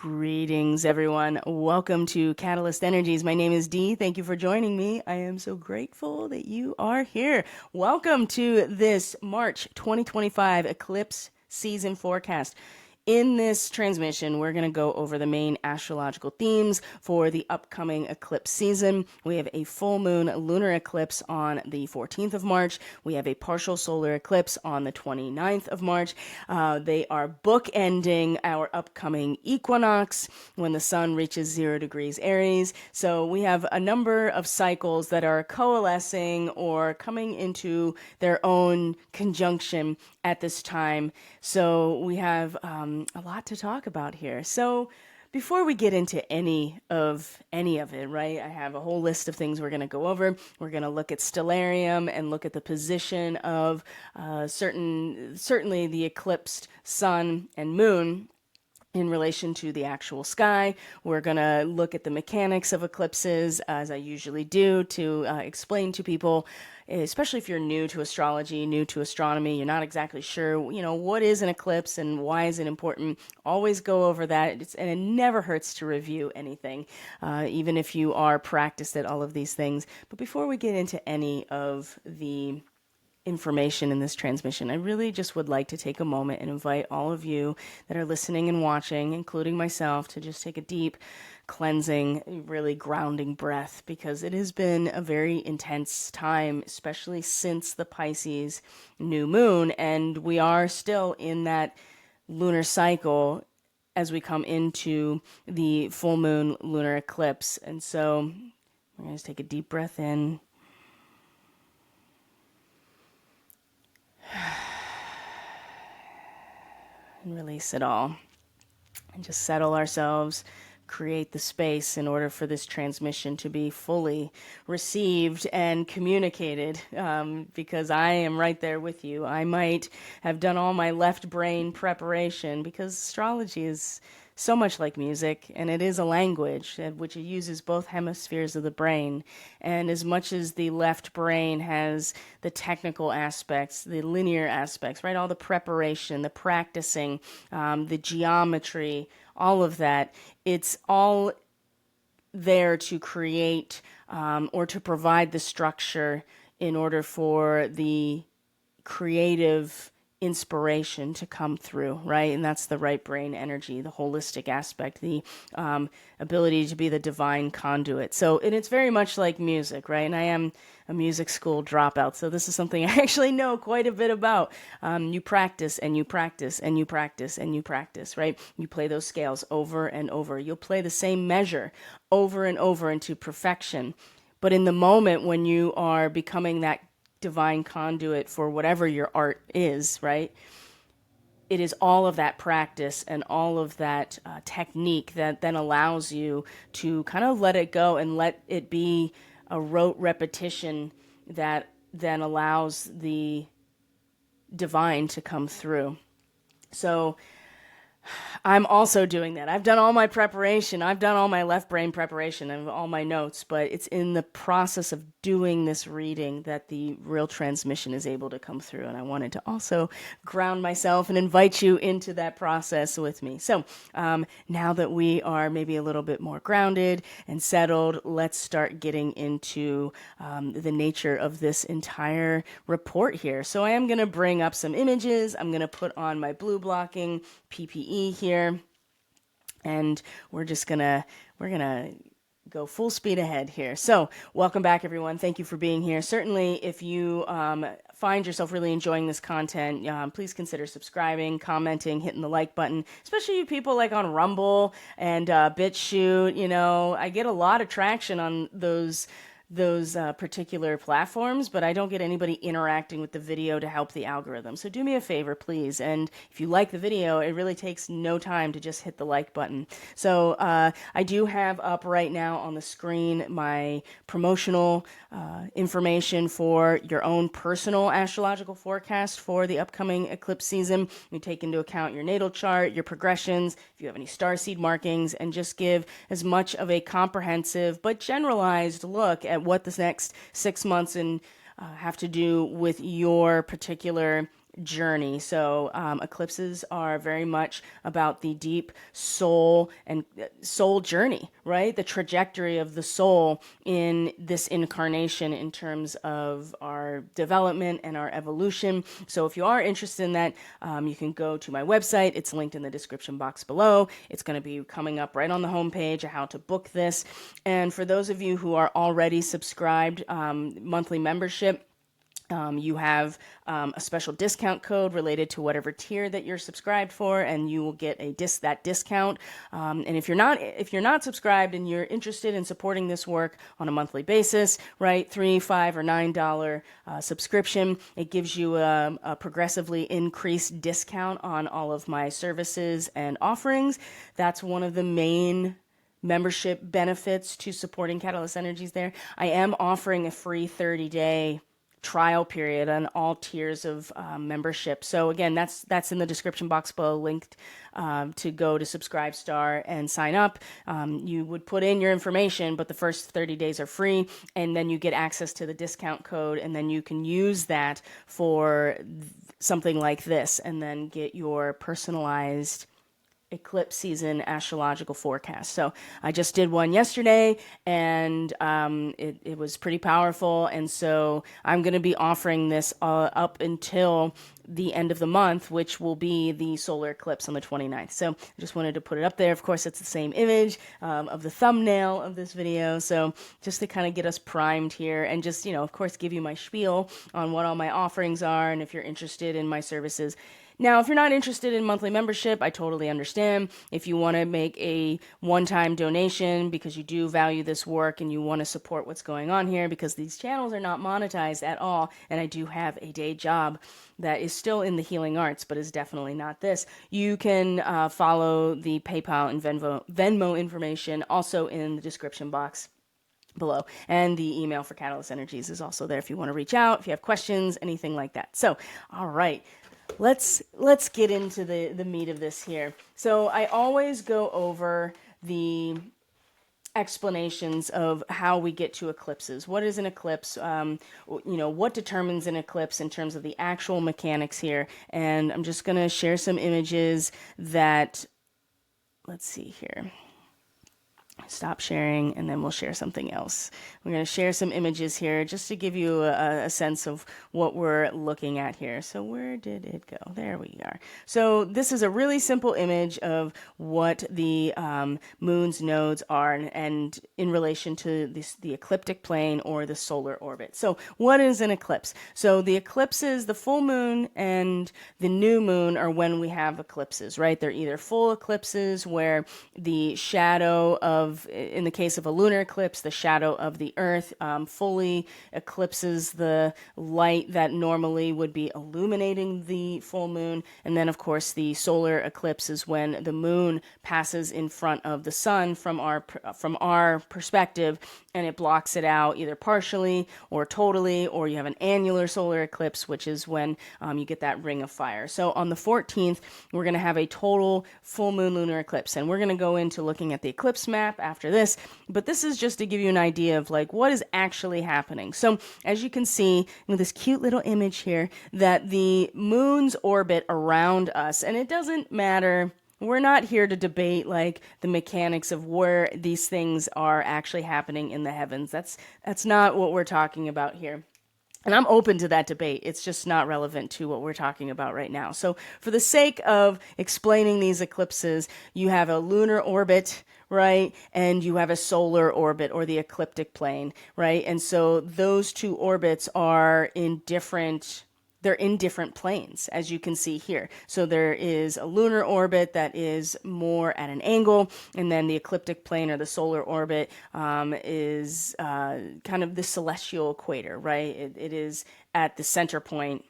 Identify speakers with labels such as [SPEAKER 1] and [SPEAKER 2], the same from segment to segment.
[SPEAKER 1] Greetings, everyone. Welcome to Catalyst Energies. My name is Dee. Thank you for joining me. I am so grateful that you are here. Welcome to this March 2025 Eclipse season forecast. In this transmission, we're going to go over the main astrological themes for the upcoming eclipse season. We have a full moon lunar eclipse on the 14th of March. We have a partial solar eclipse on the 29th of March. They are bookending our upcoming equinox when the sun reaches 0 degrees Aries. So we have a number of cycles that are coalescing or coming into their own conjunction at this time. So we have a lot to talk about here. So before we get into any of it, right, I have a whole list of things we're going to go over. We're going to look at stellarium and look at the position of certainly the eclipsed sun and moon in relation to the actual sky. We're going to look at the mechanics of eclipses, as I usually do, to explain to people, especially if you're new to astrology, new to astronomy, you're not exactly sure, what is an eclipse and why is it important. Always go over that. And it never hurts to review anything, even if you are practiced at all of these things. But before we get into any of the information in this transmission, I really just would like to take a moment and invite all of you that are listening and watching, including myself, to just take a deep, cleansing, really grounding breath, because it has been a very intense time, especially since the Pisces new moon, and we are still in that lunar cycle as we come into the full moon lunar eclipse. And so we're going to take a deep breath in and release it all, and just settle ourselves, create the space in order for this transmission to be fully received and communicated, because I am right there with you. I might have done all my left brain preparation, because astrology is so much like music, and it is a language which it uses both hemispheres of the brain. And as much as the left brain has the technical aspects, the linear aspects, right, all the preparation, the practicing, the geometry, all of that, it's all there to create or to provide the structure in order for the creative inspiration to come through, right? And that's the right brain energy, the holistic aspect, the ability to be the divine conduit. So, and it's very much like music, right? And I am a music school dropout, so this is something I actually know quite a bit about. You practice and you practice and you practice and you practice, right? You play those scales over and over. You'll play the same measure over and over into perfection. But in the moment when you are becoming that divine conduit for whatever your art is, right? It is all of that practice and all of that technique that then allows you to kind of let it go and let it be a rote repetition that then allows the divine to come through. So I'm also doing that. I've done all my preparation. I've done all my left brain preparation and all my notes, but it's in the process of doing this reading that the real transmission is able to come through. And I wanted to also ground myself and invite you into that process with me. So now that we are maybe a little bit more grounded and settled, let's start getting into the nature of this entire report here. So I am going to bring up some images. I'm going to put on my blue blocking PPE here, and we're gonna go full speed ahead here. So welcome back, everyone. Thank you for being here. Certainly, if you find yourself really enjoying this content, please consider subscribing, commenting, hitting the like button, especially you people like on Rumble and BitChute. I get a lot of traction on those particular platforms, but I don't get anybody interacting with the video to help the algorithm. So do me a favor, please. And if you like the video, it really takes no time to just hit the like button. So I do have up right now on the screen my promotional information for your own personal astrological forecast for the upcoming eclipse season. You take into account your natal chart, your progressions, if you have any starseed markings, and just give as much of a comprehensive but generalized look at what the next 6 months have to do with your particular journey. So eclipses are very much about the deep soul and soul journey, right? The trajectory of the soul in this incarnation in terms of our development and our evolution. So if you are interested in that, you can go to my website. It's linked in the description box below. It's going to be coming up right on the homepage of how to book this. And for those of you who are already subscribed, monthly membership, you have a special discount code related to whatever tier that you're subscribed for, and you will get that discount. And if you're not subscribed and you're interested in supporting this work on a monthly basis, right, $3, $5, or $9 subscription, it gives you a progressively increased discount on all of my services and offerings. That's one of the main membership benefits to supporting Catalyst Energies there. I am offering a free 30-day trial period on all tiers of membership. So again, that's in the description box below, linked to go to Subscribestar and sign up. You would put in your information, but the first 30 days are free, and then you get access to the discount code, and then you can use that for something like this, and then get your personalized eclipse season astrological forecast. So I just did one yesterday, and it was pretty powerful. And so I'm going to be offering this up until the end of the month, which will be the solar eclipse on the 29th. So I just wanted to put it up there. Of course, it's the same image of the thumbnail of this video. So just to kind of get us primed here, and just, of course, give you my spiel on what all my offerings are, and if you're interested in my services. Now, if you're not interested in monthly membership, I totally understand. If you want to make a one-time donation because you do value this work and you want to support what's going on here, because these channels are not monetized at all, and I do have a day job that is still in the healing arts, but is definitely not this. You can follow the PayPal and Venmo information also in the description box below, and the email for Catalyst Energies is also there if you want to reach out, if you have questions, anything like that. So, all right. Let's get into the meat of this here. So I always go over the explanations of how we get to eclipses. What is an eclipse? What determines an eclipse in terms of the actual mechanics here. And I'm just going to share some images that, let's see here. Stop sharing, and then we'll share something else. We're going to share some images here just to give you a sense of what we're looking at here. So where did it go? There we are. So this is a really simple image of what the moon's nodes are, and in relation to the ecliptic plane or the solar orbit. So what is an eclipse? So the eclipses, the full moon and the new moon, are when we have eclipses, right? They're either full eclipses where the shadow of, in the case of a lunar eclipse, the shadow of the Earth fully eclipses the light that normally would be illuminating the full moon. And then, of course, the solar eclipse is when the moon passes in front of the sun from our perspective, and it blocks it out either partially or totally, or you have an annular solar eclipse, which is when you get that ring of fire. So on the 14th, we're going to have a total full moon lunar eclipse, and we're going to go into looking at the eclipse map after this, but this is just to give you an idea of like what is actually happening. So as you can see with this cute little image here, that the moon's orbit around us, and it doesn't matter, we're not here to debate like the mechanics of where these things are actually happening in the heavens. That's not what we're talking about here. And I'm open to that debate. It's just not relevant to what we're talking about right now. So for the sake of explaining these eclipses, you have a lunar orbit, right? And you have a solar orbit, or the ecliptic plane, right? And so those two orbits are in different planes, as you can see here. So there is a lunar orbit that is more at an angle, and then the ecliptic plane, or the solar orbit, is kind of the celestial equator, right? It is at the center point,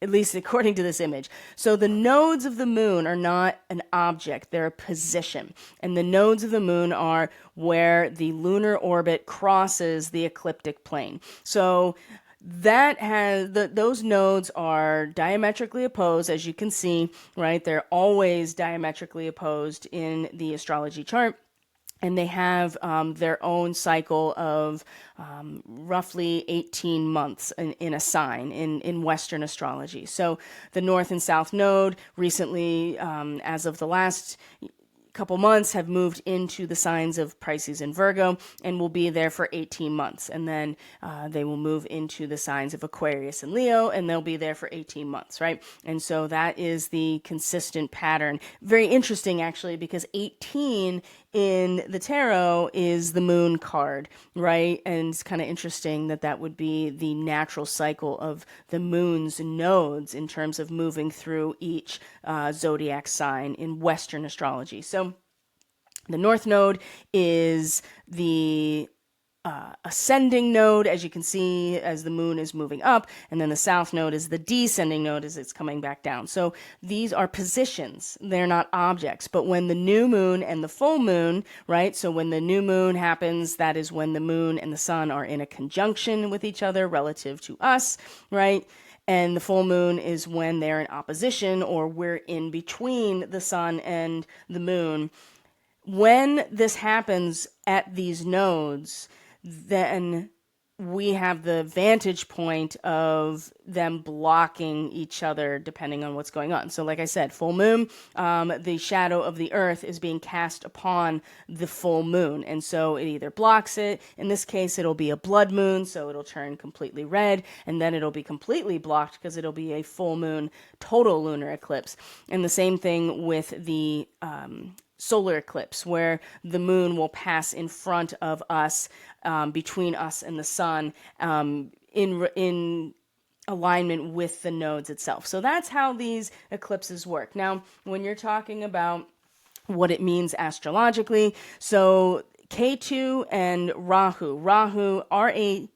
[SPEAKER 1] at least according to this image. So the nodes of the moon are not an object, they're a position. And the nodes of the moon are where the lunar orbit crosses the ecliptic plane. So that has those nodes are diametrically opposed, as you can see, right? They're always diametrically opposed in the astrology chart. and they have their own cycle of roughly 18 months in a sign in Western astrology. So the North and South Node recently, as of the last couple months, have moved into the signs of Pisces and Virgo and will be there for 18 months. And then they will move into the signs of Aquarius and Leo, and they'll be there for 18 months, right? And so that is the consistent pattern. Very interesting, actually, because 18 in the tarot is the moon card, right? And it's kind of interesting that that would be the natural cycle of the moon's nodes in terms of moving through each zodiac sign in Western astrology. So the North Node is the ascending node, as you can see, as the moon is moving up, and then the south node is the descending node as it's coming back down. So these are positions, they're not objects. But when the new moon and the full moon, right? So when the new moon happens, that is when the moon and the sun are in a conjunction with each other relative to us, right? And the full moon is when they're in opposition, or we're in between the sun and the moon. When this happens at these nodes, then we have the vantage point of them blocking each other depending on what's going on. So like I said, full moon, the shadow of the earth is being cast upon the full moon. And so it either blocks it. In this case, it'll be a blood moon, so it'll turn completely red. And then it'll be completely blocked because it'll be a full moon total lunar eclipse. And the same thing with the solar eclipse, where the moon will pass in front of us, between us and the sun, in alignment with the nodes itself. So that's how these eclipses work. Now, when you're talking about what it means astrologically, so Ketu and Rahu, Rahu and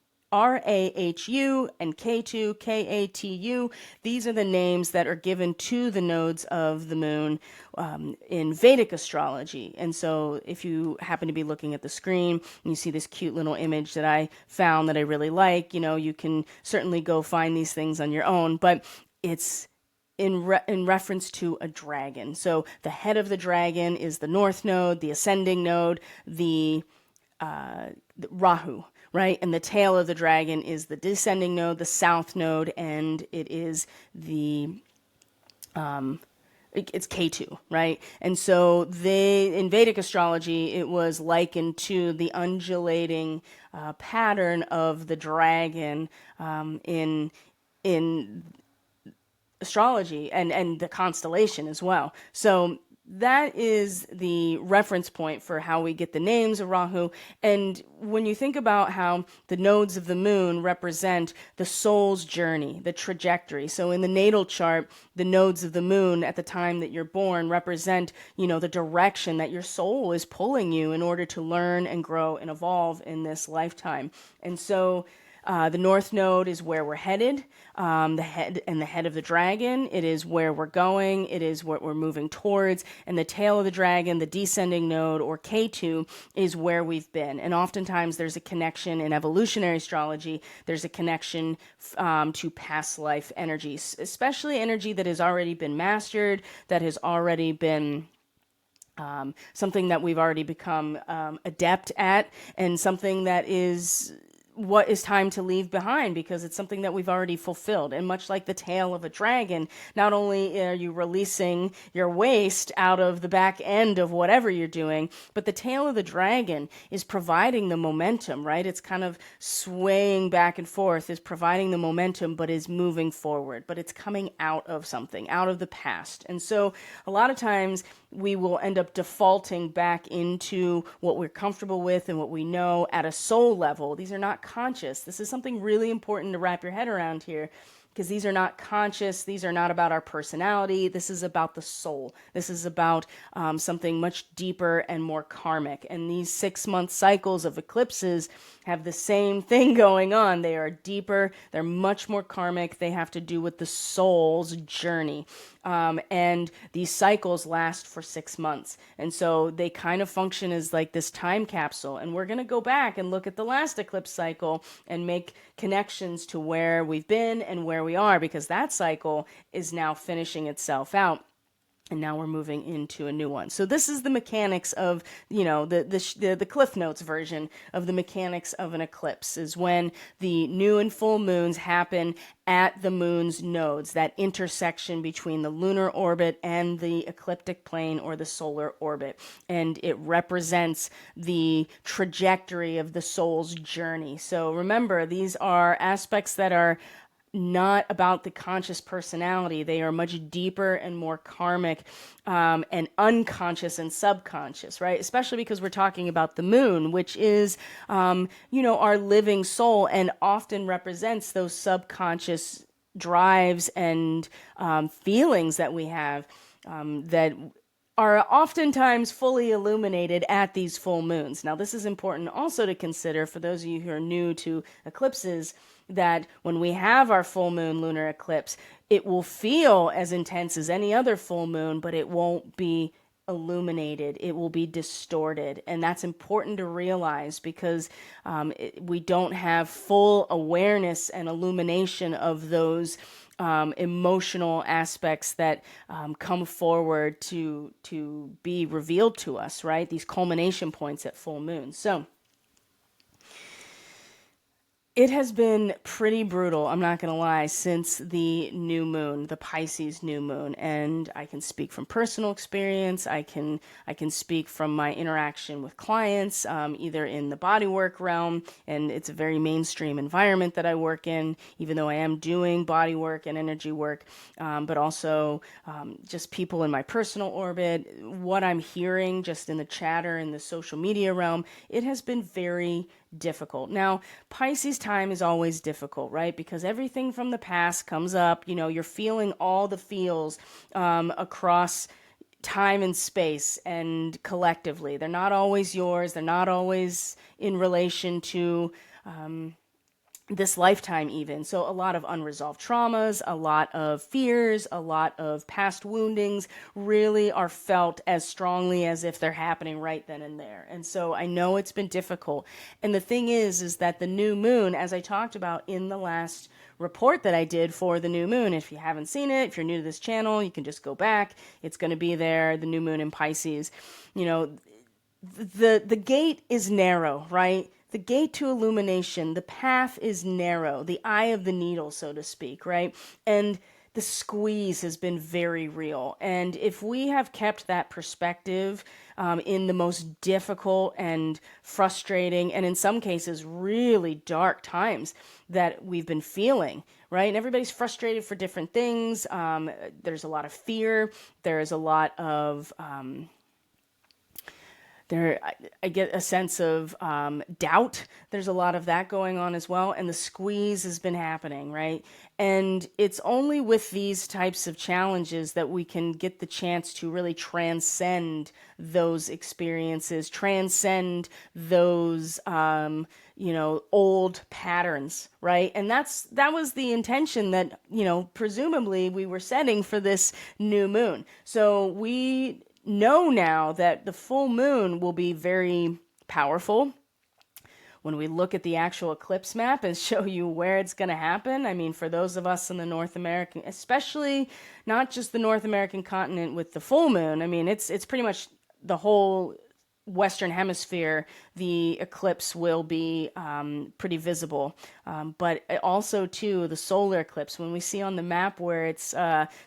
[SPEAKER 1] Ketu, Katu. These are the names that are given to the nodes of the moon in Vedic astrology. And so if you happen to be looking at the screen and you see this cute little image that I found that I really like, you can certainly go find these things on your own, but it's in reference to a dragon. So the head of the dragon is the north node, the ascending node, the Rahu, right? And the tail of the dragon is the descending node, the south node, and it is it's Ketu, right? And so in Vedic astrology, it was likened to the undulating pattern of the dragon in astrology and the constellation as well. So that is the reference point for how we get the names of Rahu. And when you think about how the nodes of the moon represent the soul's journey, the trajectory. So in the natal chart, the nodes of the moon at the time that you're born represent, the direction that your soul is pulling you in order to learn and grow and evolve in this lifetime. And so the north node is where we're headed, the head of the dragon. It is where we're going. It is what we're moving towards. And the tail of the dragon, the descending node, or Ketu, is where we've been. And oftentimes there's a connection in evolutionary astrology. There's a connection to past life energy, especially energy that has already been mastered, that has already been something that we've already become adept at, and something that is what is time to leave behind because it's something that we've already fulfilled. And much like the tail of a dragon, not only are you releasing your waste out of the back end of whatever you're doing, but the tail of the dragon is providing the momentum, right? It's kind of swaying back and forth, is providing the momentum, but is moving forward, but it's coming out of something, out of the past. And so a lot of times we will end up defaulting back into what we're comfortable with and what we know at a soul level. These are not conscious. This is something really important to wrap your head around here, because these are not conscious. These are not about our personality. This is about the soul. This is about something much deeper and more karmic. And these 6-month cycles of eclipses have the same thing going on. They are deeper. They're much more karmic. They have to do with the soul's journey. And these cycles last for 6 months. And so they kind of function as like this time capsule. And we're going to go back and look at the last eclipse cycle and make connections to where we've been and where we are, because that cycle is now finishing itself out. and now we're moving into a new one. So this is the mechanics of, the Cliff Notes version of the mechanics of an eclipse, is when the new and full moons happen at the moon's nodes, that intersection between the lunar orbit and the ecliptic plane or the solar orbit. And it represents the trajectory of the soul's journey. So remember, these are aspects that are not about the conscious personality. They are much deeper and more karmic, and unconscious and subconscious, right? Especially because we're talking about the moon, which is, our living soul, and often represents those subconscious drives and feelings that we have, that are oftentimes fully illuminated at these full moons. Now, this is important also to consider for those of you who are new to eclipses, that when we have our full moon lunar eclipse, it will feel as intense as any other full moon, but it won't be illuminated. It will be distorted. And that's important to realize, because we don't have full awareness and illumination of those emotional aspects that come forward to be revealed to us, right? These culmination points at full moon. So it has been pretty brutal, I'm not going to lie, since the new moon, the Pisces new moon. And I can speak from personal experience. I can speak from my interaction with clients, either in the bodywork realm, and it's a very mainstream environment that I work in, even though I am doing bodywork and energy work, but also just people in my personal orbit, what I'm hearing just in the chatter in the social media realm. It has been very difficult. Now, Pisces time is always difficult, right? Because everything from the past comes up. You're feeling all the feels across time and space and collectively. They're not always yours. They're not always in relation to this lifetime even. So a lot of unresolved traumas, a lot of fears, a lot of past woundings really are felt as strongly as if they're happening right then and there. And so I know it's been difficult. And the thing is that the new moon, as I talked about in the last report that I did for the new moon, if you haven't seen it, if you're new to this channel, you can just go back. It's going to be there, the new moon in Pisces. The gate is narrow, right? The gate to illumination, the path is narrow, the eye of the needle, so to speak, right? And the squeeze has been very real. And if we have kept that perspective in the most difficult and frustrating, and in some cases really dark times that we've been feeling, right? And everybody's frustrated for different things. There's a lot of fear. There's a lot of I get a sense of doubt. There's a lot of that going on as well. And the squeeze has been happening, right? And it's only with these types of challenges that we can get the chance to really transcend those experiences, transcend those, old patterns, right? And that was the intention that, presumably we were setting for this new moon. So we know now that the full moon will be very powerful. When we look at the actual eclipse map and show you where it's going to happen, I mean, for those of us in the North American, especially not just the North American continent with the full moon, I mean, it's pretty much the whole Western Hemisphere, the eclipse will be pretty visible. But also, too, the solar eclipse, when we see on the map where it's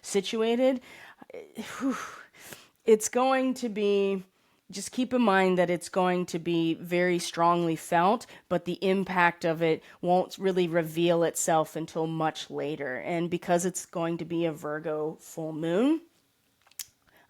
[SPEAKER 1] situated, it's going to be, just keep in mind that it's going to be very strongly felt, but the impact of it won't really reveal itself until much later. And because it's going to be a Virgo full moon,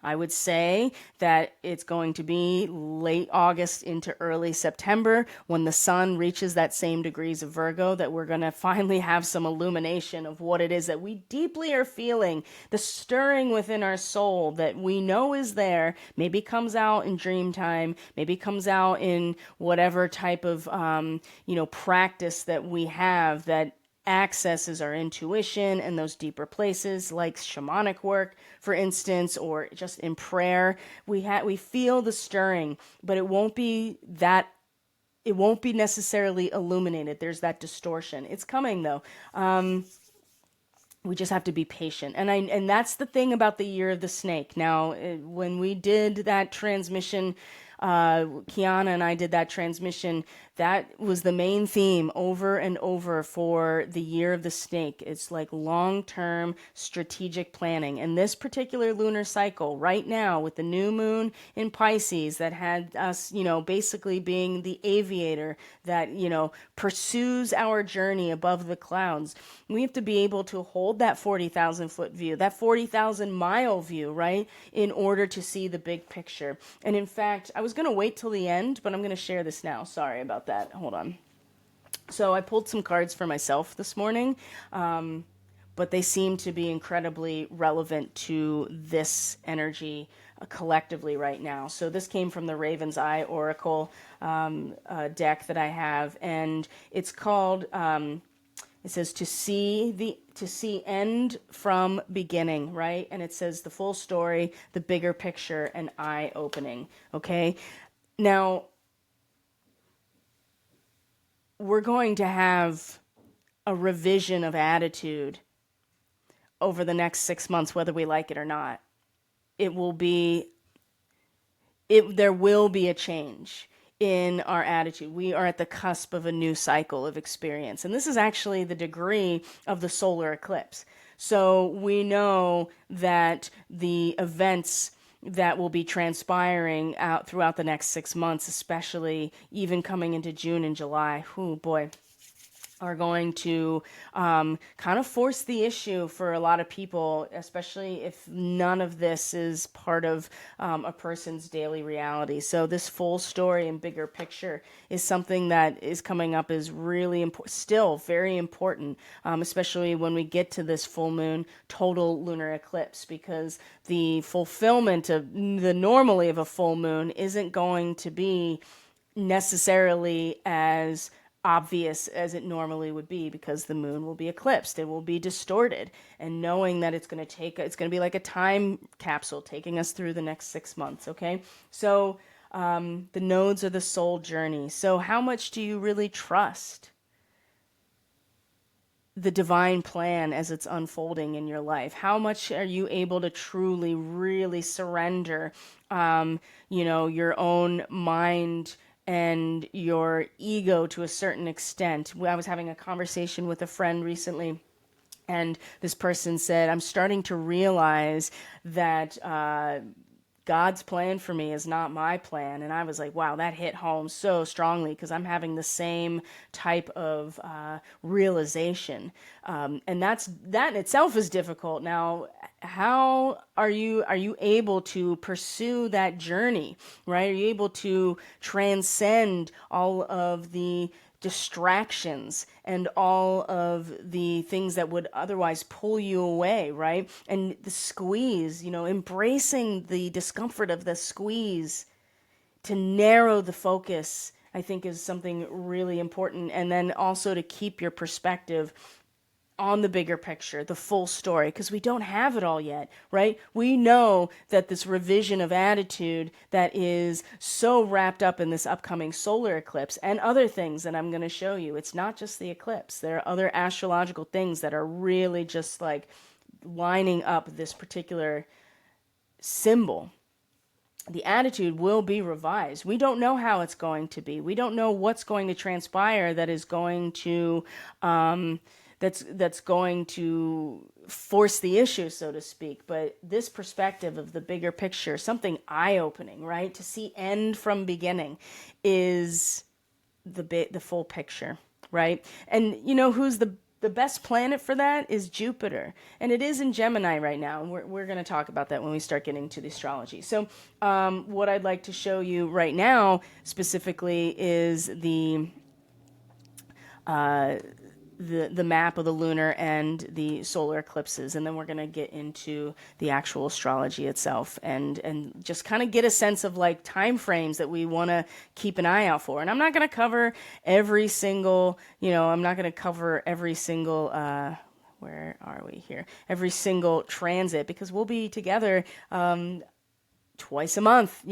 [SPEAKER 1] I would say that it's going to be late August into early September when the sun reaches that same degrees of Virgo, that we're going to finally have some illumination of what it is that we deeply are feeling, the stirring within our soul that we know is there. Maybe comes out in dream time, maybe comes out in whatever type of, practice that we have that accesses our intuition and those deeper places, like shamanic work, for instance, or just in prayer. We feel the stirring, but it won't be necessarily illuminated. There's that distortion. It's coming though. We just have to be patient. And that's the thing about the year of the snake. Now, when we did that transmission, Kiana and I did that transmission. That was the main theme over and over for the year of the snake. It's like long-term strategic planning. And this particular lunar cycle right now with the new moon in Pisces that had us, basically being the aviator that, pursues our journey above the clouds. We have to be able to hold that 40,000 foot view, that 40,000 mile view, right? In order to see the big picture. And in fact, I was going to wait till the end, but I'm going to share this now. Sorry about that. Hold on. So I pulled some cards for myself this morning, but they seem to be incredibly relevant to this energy collectively right now. So this came from the Raven's Eye Oracle deck that I have, and it's called. It says to see end from beginning, right? And it says the full story, the bigger picture, and eye opening. Okay, now we're going to have a revision of attitude over the next 6 months, whether we like it or not. There will be a change in our attitude. We are at the cusp of a new cycle of experience. And this is actually the degree of the solar eclipse. So we know that the events that will be transpiring out throughout the next 6 months, especially even coming into June and July, oh boy, are going to kind of force the issue for a lot of people, especially if none of this is part of a person's daily reality. So this full story and bigger picture is something that is coming up is really important, still very important, especially when we get to this full moon total lunar eclipse, because the fulfillment of the normally of a full moon isn't going to be necessarily as obvious as it normally would be, because the moon will be eclipsed, it will be distorted, and knowing that it's going to be like a time capsule taking us through the next 6 months. Okay, so the nodes are the soul journey. So how much do you really trust the divine plan as it's unfolding in your life? How much are you able to truly really surrender your own mind and your ego to a certain extent? I was having a conversation with a friend recently, and this person said, I'm starting to realize that God's plan for me is not my plan. And I was like, wow, that hit home so strongly, because I'm having the same type of realization. And that in itself is difficult. Now, how are you able to pursue that journey, right? Are you able to transcend all of the distractions and all of the things that would otherwise pull you away, right? And the squeeze, embracing the discomfort of the squeeze to narrow the focus, I think is something really important. And then also to keep your perspective on the bigger picture, the full story, because we don't have it all yet, right? We know that this revision of attitude that is so wrapped up in this upcoming solar eclipse and other things that I'm going to show you, it's not just the eclipse. There are other astrological things that are really just like lining up this particular symbol. The attitude will be revised. We don't know how it's going to be. We don't know what's going to transpire that is going to that's going to force the issue, so to speak. But this perspective of the bigger picture, something eye-opening, right? To see end from beginning is the full picture, right? And who's the best planet for that is Jupiter. And it is in Gemini right now. And we're going to talk about that when we start getting to the astrology. So what I'd like to show you right now specifically is the map of the lunar and the solar eclipses, and then we're going to get into the actual astrology itself and just kind of get a sense of like time frames that we want to keep an eye out for. And I'm not going to cover every single, where are we here? Every single transit, because we'll be together twice a month,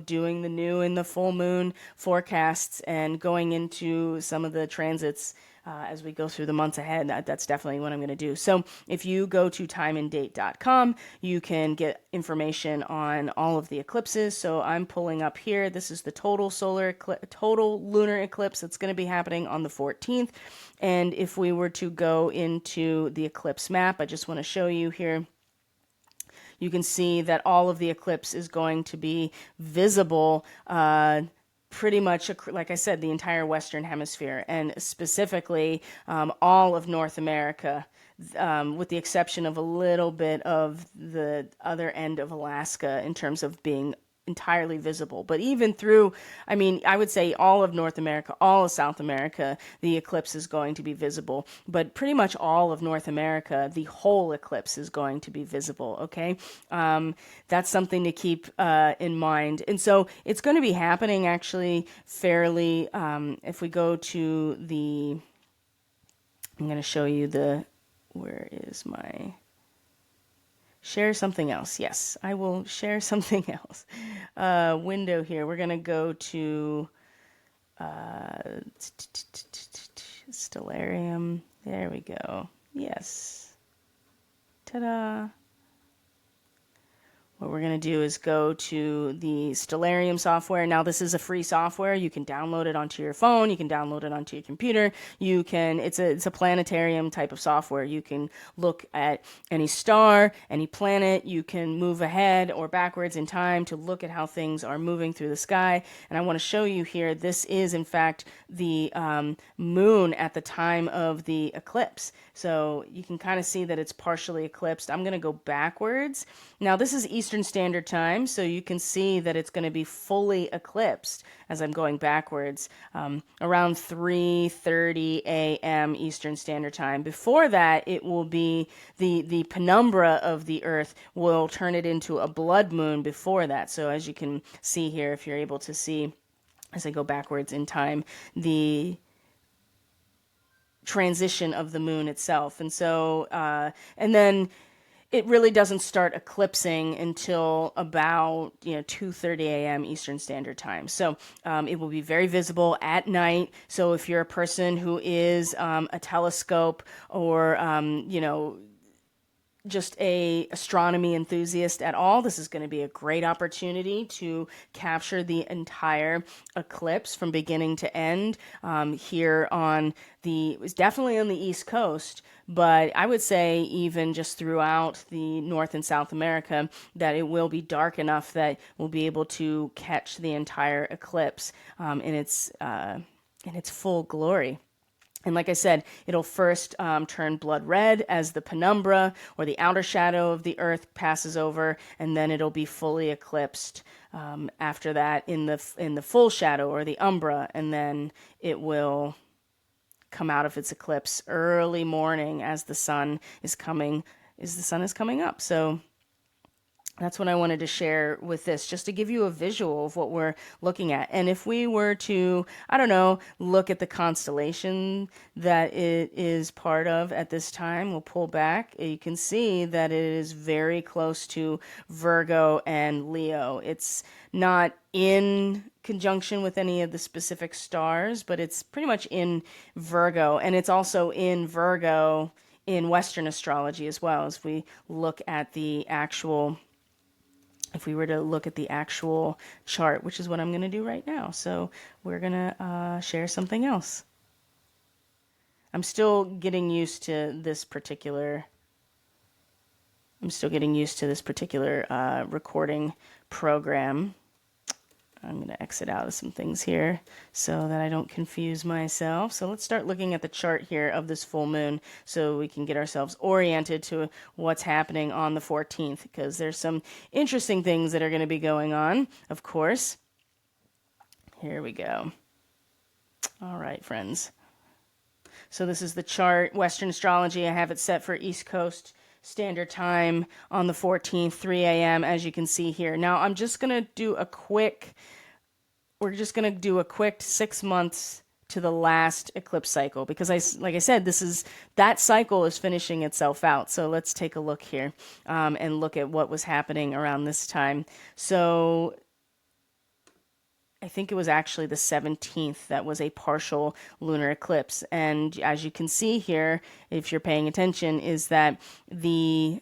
[SPEAKER 1] doing the new and the full moon forecasts and going into some of the transits as we go through the months ahead. That's definitely what I'm going to do. So if you go to timeanddate.com, you can get information on all of the eclipses. So I'm pulling up here. This is the total total lunar eclipse that's going to be happening on the 14th. And if we were to go into the eclipse map, I just want to show you here. You can see that all of the eclipse is going to be visible pretty much, like I said, the entire Western Hemisphere, and specifically all of North America, with the exception of a little bit of the other end of Alaska in terms of being entirely visible. But even through, I would say all of North America, all of South America, the eclipse is going to be visible. But pretty much all of North America, the whole eclipse is going to be visible, okay? That's something to keep in mind. And so it's going to be happening actually fairly, if we go to I'm going to show you where is my... Share something else. Yes, I will share something else. Window here. We're going to go to Stellarium. There we go. Yes. Ta-da. What we're going to do is go to the Stellarium software. Now, this is a free software. You can download it onto your phone. You can download it onto your computer. It's a planetarium type of software. You can look at any star, any planet. You can move ahead or backwards in time to look at how things are moving through the sky. And I want to show you here, this is, in fact, the moon at the time of the eclipse. So you can kind of see that it's partially eclipsed. I'm going to go backwards. Now, this is Eastern Standard Time, so you can see that it's going to be fully eclipsed as I'm going backwards, around 3:30 a.m. Eastern Standard Time. Before that, it will be the penumbra of the Earth will turn it into a blood moon before that. So as you can see here, if you're able to see, as I go backwards in time, the transition of the moon itself. And so, and then it really doesn't start eclipsing until about 2:30 a.m. Eastern Standard Time. So it will be very visible at night. So if you're a person who is a telescope or just a astronomy enthusiast at all, this is going to be a great opportunity to capture the entire eclipse from beginning to end here it was definitely on the East Coast, but I would say even just throughout the North and South America that it will be dark enough that we'll be able to catch the entire eclipse in its full glory. And like I said, it'll first turn blood red as the penumbra or the outer shadow of the Earth passes over, and then it'll be fully eclipsed after that in the full shadow or the umbra, and then it will come out of its eclipse early morning as the sun is coming up. So that's what I wanted to share with this, just to give you a visual of what we're looking at. And if we were to, look at the constellation that it is part of at this time, we'll pull back. You can see that it is very close to Virgo and Leo. It's not in conjunction with any of the specific stars, but it's pretty much in Virgo. And it's also in Virgo in Western astrology as well, as we look at the actual... If we were to look at the actual chart, which is what I'm going to do right now. So we're going to share something else. I'm still getting used to this particular recording program. I'm going to exit out of some things here so that I don't confuse myself. So let's start looking at the chart here of this full moon so we can get ourselves oriented to what's happening on the 14th, because there's some interesting things that are going to be going on, of course. Here we go. All right, friends. So this is the chart, Western astrology. I have it set for East Coast Standard Time on the 14th, 3 a.m., as you can see here. Now, we're just going to do a quick 6 months to the last eclipse cycle, because like I said, that cycle is finishing itself out. So let's take a look here and look at what was happening around this time. So I think it was actually the 17th that was a partial lunar eclipse. And as you can see here, if you're paying attention, is that the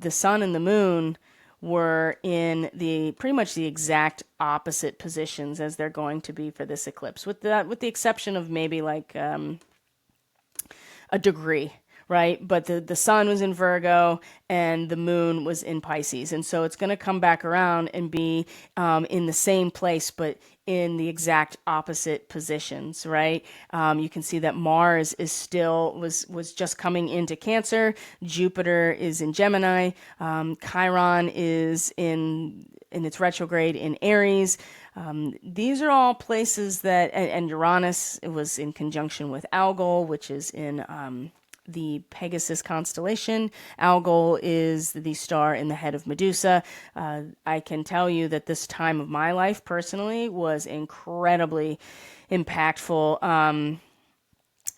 [SPEAKER 1] sun and the moon were in the pretty much the exact opposite positions as they're going to be for this eclipse, with the exception of maybe like a degree, right? But the sun was in Virgo and the moon was in Pisces. And so it's going to come back around and be in the same place, but in the exact opposite positions, right? You can see that Mars is still, was just coming into Cancer. Jupiter is in Gemini. Chiron is in its retrograde in Aries. These are all places that, and Uranus was in conjunction with Algol, which is in the Pegasus constellation. Algol is the star in the head of Medusa. I can tell you that this time of my life personally was incredibly impactful.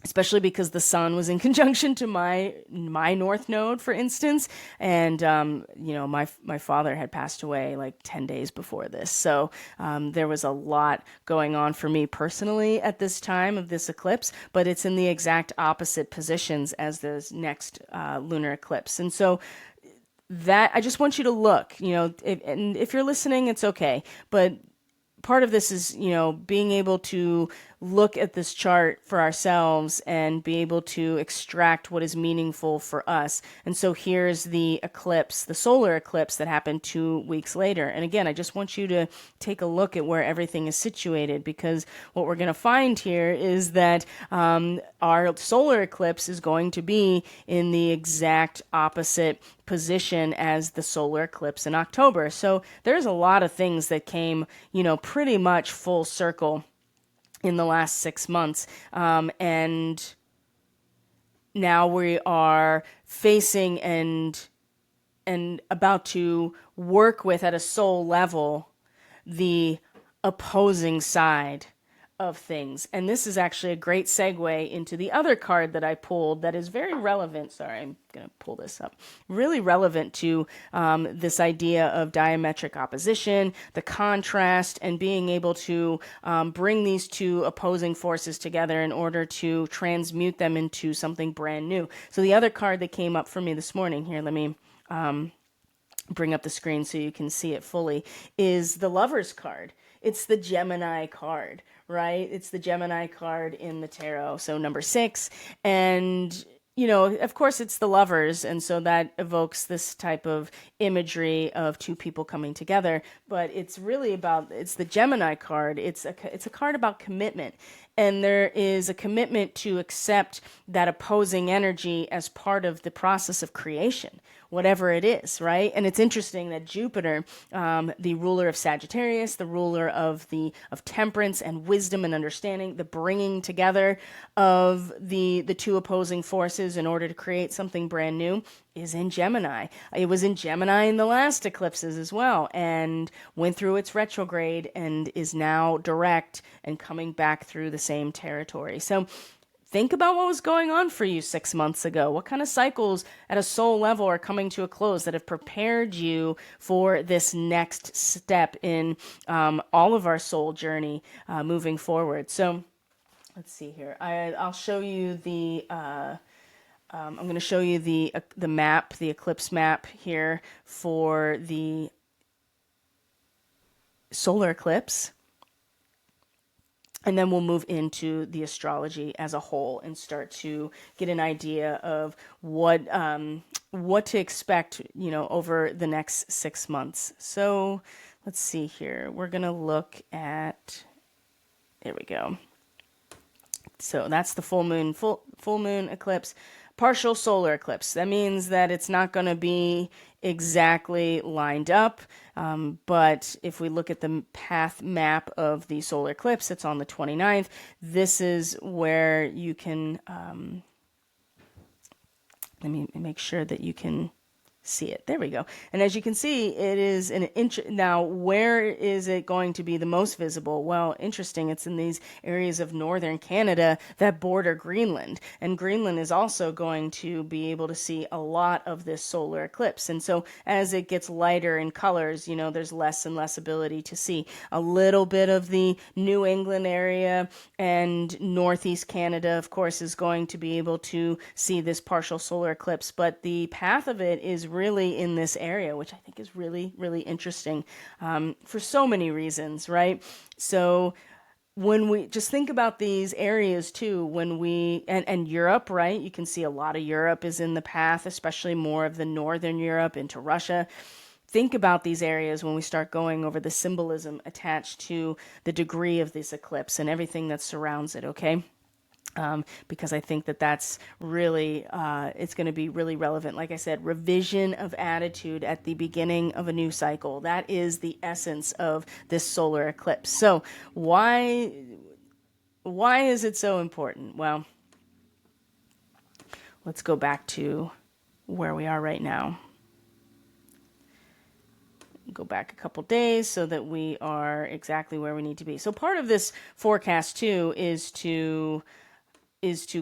[SPEAKER 1] Especially because the sun was in conjunction to my north node, for instance, and my father had passed away like 10 days before this, so there was a lot going on for me personally at this time of this eclipse. But it's in the exact opposite positions as this next lunar eclipse, and so that I just want you to look. And if you're listening, it's okay, but part of this is, being able to look at this chart for ourselves and be able to extract what is meaningful for us. And so here's the eclipse, the solar eclipse that happened 2 weeks later. And again, I just want you to take a look at where everything is situated, because what we're going to find here is that our solar eclipse is going to be in the exact opposite position as the solar eclipse in October. So there's a lot of things that came, pretty much full circle in the last 6 months. And now we are facing and about to work with, at a soul level, the opposing side of things. And this is actually a great segue into the other card that I pulled that is very relevant. Sorry, I'm going to pull this up. Really relevant to this idea of diametric opposition, the contrast, and being able to bring these two opposing forces together in order to transmute them into something brand new. So the other card that came up for me this morning, here, let me bring up the screen so you can see it fully, is the Lover's card. It's the Gemini card, right? It's the Gemini card in the tarot. So number 6. And, of course it's the lovers. And so that evokes this type of imagery of two people coming together. But it's really it's the Gemini card. It's a card about commitment. And there is a commitment to accept that opposing energy as part of the process of creation, whatever it is, right? And it's interesting that Jupiter, the ruler of Sagittarius, the ruler of temperance and wisdom and understanding, the bringing together of the two opposing forces in order to create something brand new, is in Gemini. It was in Gemini in the last eclipses as well, and went through its retrograde and is now direct and coming back through the same territory. So think about what was going on for you 6 months ago. What kind of cycles at a soul level are coming to a close that have prepared you for this next step in all of our soul journey moving forward? So let's see here. I'll show you the... I'm going to show you the map, the eclipse map here for the solar eclipse. And then we'll move into the astrology as a whole and start to get an idea of what to expect, over the next 6 months. So let's see here. We're going to look at, there we go. So that's the full moon eclipse. Partial solar eclipse. That means that it's not going to be exactly lined up. But if we look at the path map of the solar eclipse, it's on the 29th. This is where you can, let me make sure that you can see it. There we go. And as you can see, it is an inch. Now, where is it going to be the most visible? Well, interesting. It's in these areas of northern Canada that border Greenland. And Greenland is also going to be able to see a lot of this solar eclipse. And so as it gets lighter in colors, there's less and less ability to see. A little bit of the New England area and northeast Canada, of course, is going to be able to see this partial solar eclipse. But the path of it is really in this area, which I think is really, really interesting for so many reasons, right? So when we just think about these areas too, and Europe, right? You can see a lot of Europe is in the path, especially more of the northern Europe into Russia. Think about these areas when we start going over the symbolism attached to the degree of this eclipse and everything that surrounds it, okay? Because I think that that's really, it's going to be really relevant. Like I said, revision of attitude at the beginning of a new cycle. That is the essence of this solar eclipse. So why is it so important? Well, let's go back to where we are right now. Go back a couple days so that we are exactly where we need to be. So part of this forecast too is to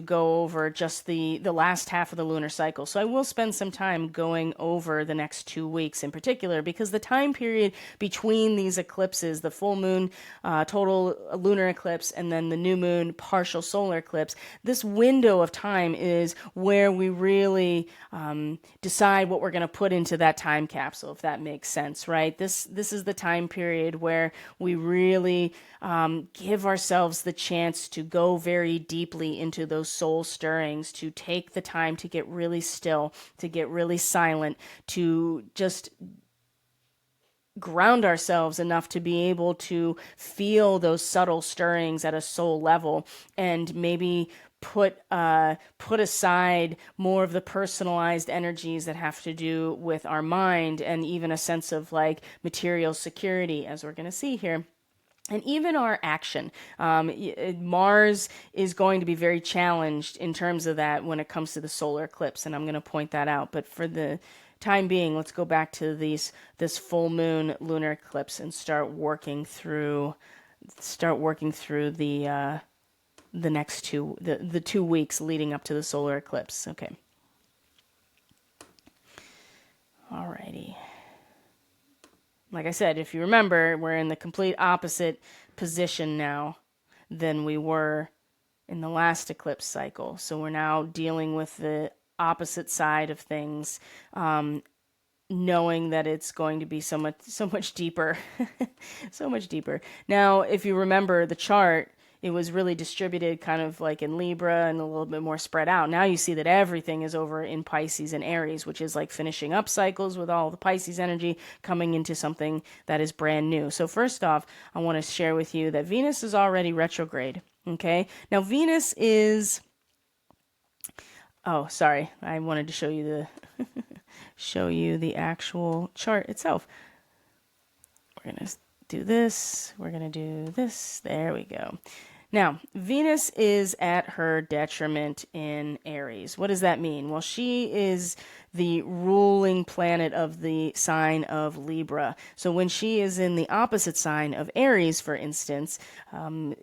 [SPEAKER 1] go over just the last half of the lunar cycle. So I will spend some time going over the next 2 weeks in particular, because the time period between these eclipses, the full moon total lunar eclipse and then the new moon partial solar eclipse, this window of time is where we really decide what we're going to put into that time capsule, if that makes sense, right? This is the time period where we really give ourselves the chance to go very deeply into those soul stirrings, to take the time to get really still, to get really silent, to just ground ourselves enough to be able to feel those subtle stirrings at a soul level, and maybe put aside more of the personalized energies that have to do with our mind, and even a sense of like material security, as we're going to see here. And even our action. Mars is going to be very challenged in terms of that when it comes to the solar eclipse, and I'm going to point that out. But for the time being, let's go back to this full moon lunar eclipse and start working through the next the 2 weeks leading up to the solar eclipse. Okay. Alrighty. Like I said, if you remember, we're in the complete opposite position now than we were in the last eclipse cycle. So we're now dealing with the opposite side of things, knowing that it's going to be so much deeper, so much deeper. Now, if you remember the chart, it was really distributed kind of like in Libra and a little bit more spread out. Now you see that everything is over in Pisces and Aries, which is like finishing up cycles with all the Pisces energy, coming into something that is brand new. So first off, I want to share with you that Venus is already retrograde. Okay. Now Venus is, oh, sorry. I wanted to show you the actual chart itself. We're going to do this. We're going to do this. There we go. Now, Venus is at her detriment in Aries. What does that mean? Well, she is the ruling planet of the sign of Libra. So when she is in the opposite sign of Aries, for instance,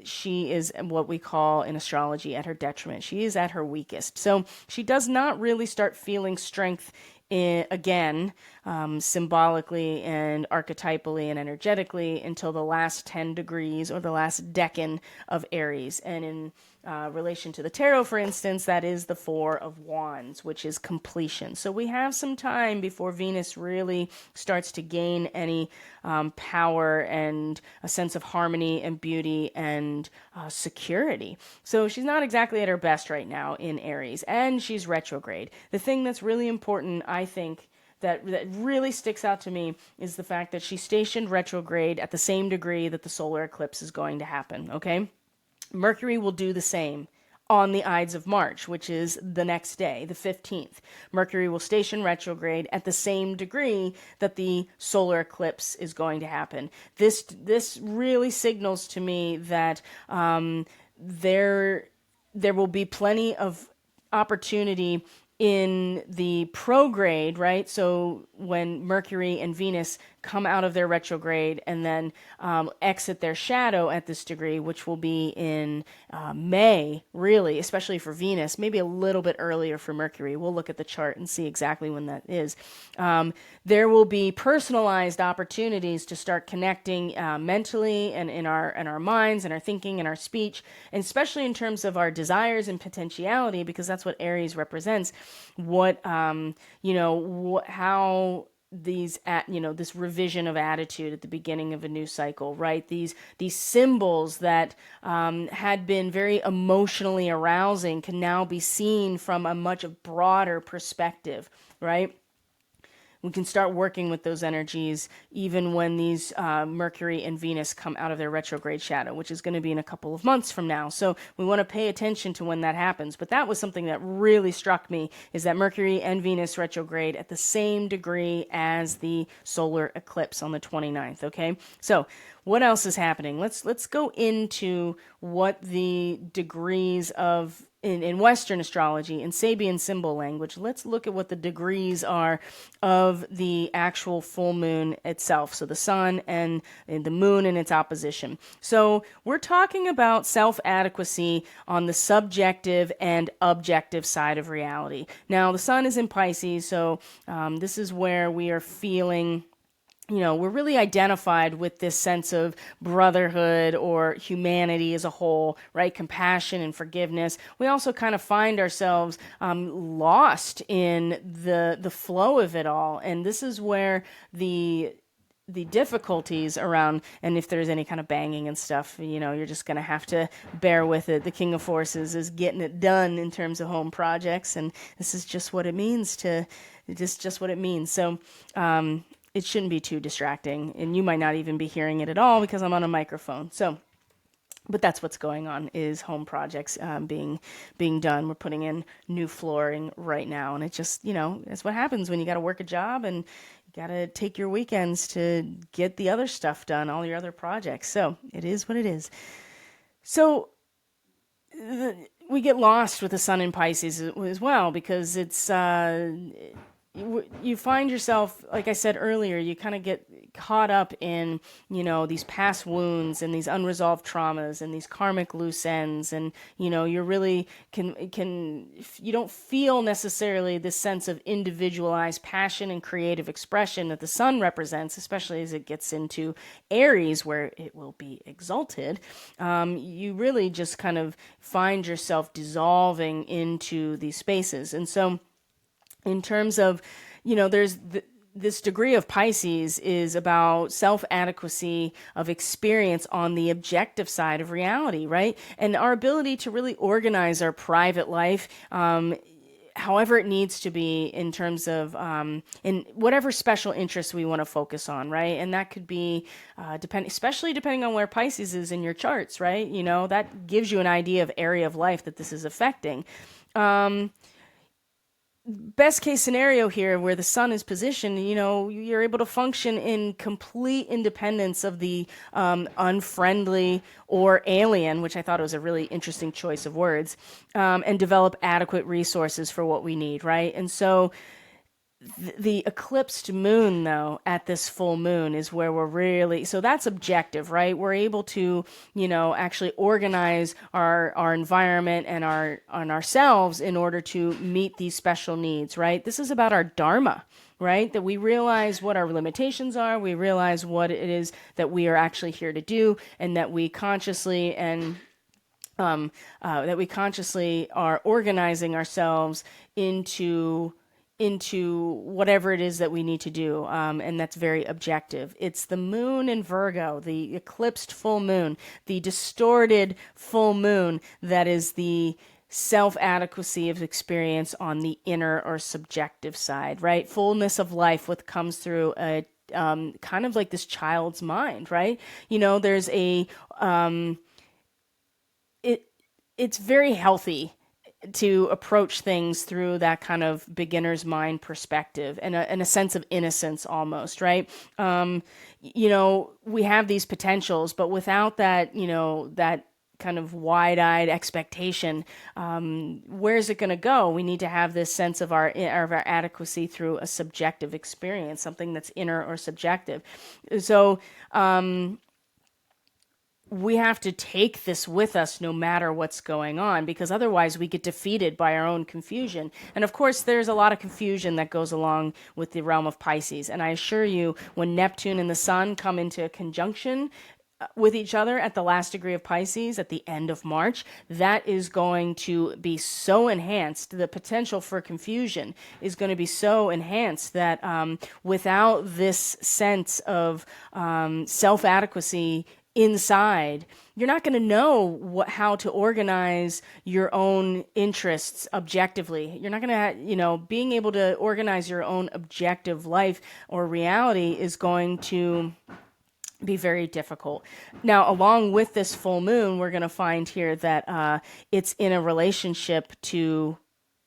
[SPEAKER 1] she is what we call in astrology at her detriment. She is at her weakest. So she does not really start feeling strength again, symbolically and archetypally and energetically, until the last 10 degrees or the last decan of Aries. And in relation to the tarot, for instance, that is the Four of Wands, which is completion. So we have some time before Venus really starts to gain any power and a sense of harmony and beauty and security. So she's not exactly at her best right now in Aries, and she's retrograde. The thing that's really important, I think, that really sticks out to me is the fact that she's stationed retrograde at the same degree that the solar eclipse is going to happen, okay? Mercury will do the same on the Ides of March, which is the next day, the 15th. Mercury will station retrograde at the same degree that the solar eclipse is going to happen. This really signals to me that there will be plenty of opportunity in the prograde, right? So when Mercury and Venus come out of their retrograde and then exit their shadow at this degree, which will be in May, really, especially for Venus, maybe a little bit earlier for Mercury. We'll look at the chart and see exactly when that is. There will be personalized opportunities to start connecting mentally and in our minds and our thinking and our speech, and especially in terms of our desires and potentiality, because that's what Aries represents. What how this revision of attitude at the beginning of a new cycle, right? These symbols that had been very emotionally arousing can now be seen from a much broader perspective, right? We can start working with those energies even when these Mercury and Venus come out of their retrograde shadow, which is going to be in a couple of months from now. So we want to pay attention to when that happens. But that was something that really struck me, is that Mercury and Venus retrograde at the same degree as the solar eclipse on the 29th. Okay, so what else is happening? Let's go into what the degrees of in Western astrology, in Sabian symbol language. Let's look at what the degrees are of the actual full moon itself. So the sun and the moon in its opposition. So we're talking about self-adequacy on the subjective and objective side of reality. Now, the sun is in Pisces, so this is where we are feeling, we're really identified with this sense of brotherhood or humanity as a whole, right? Compassion and forgiveness. We also kind of find ourselves lost in the flow of it all. And this is where the difficulties around, and if there's any kind of banging and stuff, you're just going to have to bear with it. The King of Forces is getting it done in terms of home projects, and this is just what it means just what it means. So, it shouldn't be too distracting, and you might not even be hearing it at all because I'm on a microphone. So, but that's what's going on, is home projects being done. We're putting in new flooring right now, and it just, that's what happens when you got to work a job and you got to take your weekends to get the other stuff done, all your other projects. So it is what it is. So we get lost with the sun in Pisces as well, because it's you find yourself, like I said earlier, you kind of get caught up in, these past wounds and these unresolved traumas and these karmic loose ends. And, you're really you don't feel necessarily this sense of individualized passion and creative expression that the sun represents, especially as it gets into Aries, where it will be exalted. You really just kind of find yourself dissolving into these spaces. And so, in terms of, there's this degree of Pisces is about self-adequacy of experience on the objective side of reality, right? And our ability to really organize our private life, however it needs to be, in terms of in whatever special interests we want to focus on, right? And that could be especially depending on where Pisces is in your charts, right? That gives you an idea of area of life that this is affecting. Best case scenario here, where the sun is positioned, you're able to function in complete independence of the unfriendly or alien, which I thought was a really interesting choice of words, and develop adequate resources for what we need, right? And so the eclipsed moon, though, at this full moon is where we're really, so that's objective, right? We're able to, actually organize our environment and ourselves in order to meet these special needs, right? This is about our dharma, right? That we realize what our limitations are, we realize what it is that we are actually here to do, and that we consciously are organizing ourselves into whatever it is that we need to do, and that's very objective. It's the moon in Virgo, the eclipsed full moon, the distorted full moon, that is the self-adequacy of experience on the inner or subjective side, right? Fullness of life, what comes through a kind of like this child's mind, right? There's it's very healthy to approach things through that kind of beginner's mind perspective and a sense of innocence almost, right? We have these potentials, but without that, that kind of wide-eyed expectation. Where's it going to go? We need to have this sense of our adequacy through a subjective experience, something that's inner or subjective. So we have to take this with us no matter what's going on, because otherwise we get defeated by our own confusion. And of course, there's a lot of confusion that goes along with the realm of Pisces. And I assure you, when Neptune and the Sun come into a conjunction with each other at the last degree of Pisces at the end of March, that is going to be so enhanced. The potential for confusion is going to be so enhanced that without this sense of self-adequacy inside, you're not going to know how to organize your own interests objectively. You're not going to, being able to organize your own objective life or reality is going to be very difficult. Now, along with this full moon, we're going to find here that it's in a relationship to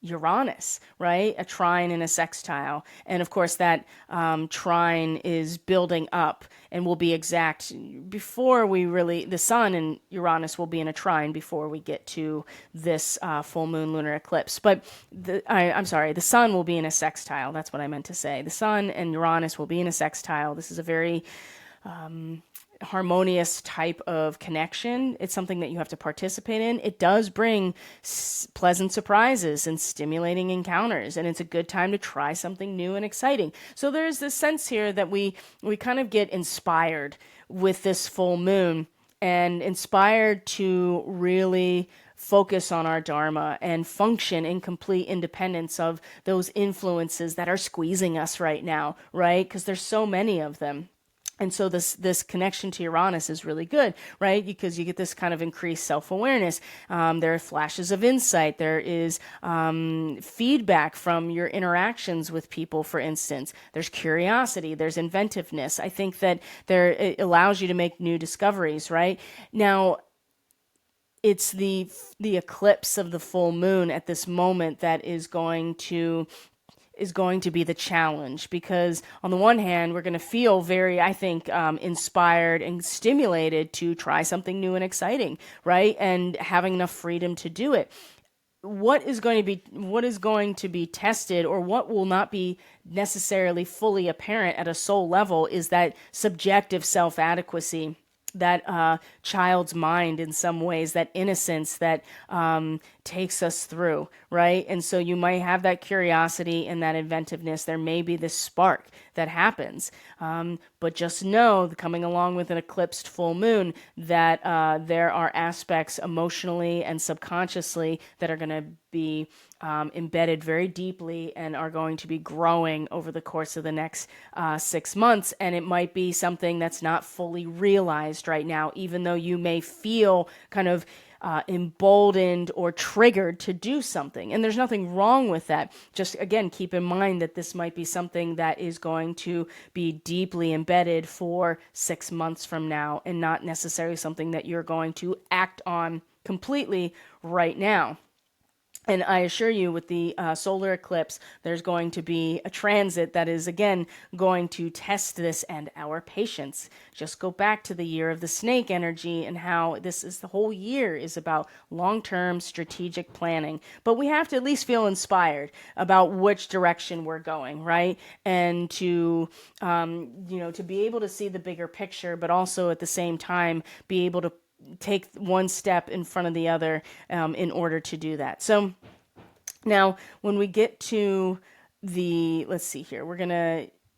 [SPEAKER 1] Uranus, right? A trine and a sextile. And of course, that trine is building up and will be exact before the Sun and Uranus will be in a trine before we get to this full moon lunar eclipse. But I'm sorry, the Sun will be in a sextile. That's what I meant to say. The Sun and Uranus will be in a sextile. This is a very harmonious type of connection. It's something that you have to participate in. It does bring pleasant surprises and stimulating encounters, and it's a good time to try something new and exciting. So there's this sense here that we kind of get inspired with this full moon, and inspired to really focus on our dharma and function in complete independence of those influences that are squeezing us right now, right? Because there's so many of them. And so this connection to Uranus is really good, right? Because you get this kind of increased self-awareness. There are flashes of insight. There is feedback from your interactions with people, for instance. There's curiosity. There's inventiveness. I think that it allows you to make new discoveries, right? Now, it's the eclipse of the full moon at this moment that is going to be the challenge, because on the one hand, we're going to feel very, I think, inspired and stimulated to try something new and exciting, right? And having enough freedom to do it. What is going to be tested, or what will not be necessarily fully apparent at a soul level, is that subjective self-adequacy, that child's mind in some ways, that innocence that takes us through, right? And so you might have that curiosity and that inventiveness. There may be this spark that happens. But just know, coming along with an eclipsed full moon, that there are aspects emotionally and subconsciously that are going to be embedded very deeply and are going to be growing over the course of the next 6 months. And it might be something that's not fully realized right now, even though you may feel kind of emboldened or triggered to do something. And there's nothing wrong with that. Just, again, keep in mind that this might be something that is going to be deeply embedded for 6 months from now, and not necessarily something that you're going to act on completely right now. And I assure you, with the solar eclipse, there's going to be a transit that is, again, going to test this and our patience. Just go back to the year of the snake energy and how the whole year is about long-term strategic planning. But we have to at least feel inspired about which direction we're going, right? And to be able to see the bigger picture, but also at the same time be able to take one step in front of the other in order to do that. So now when we get to let's see here,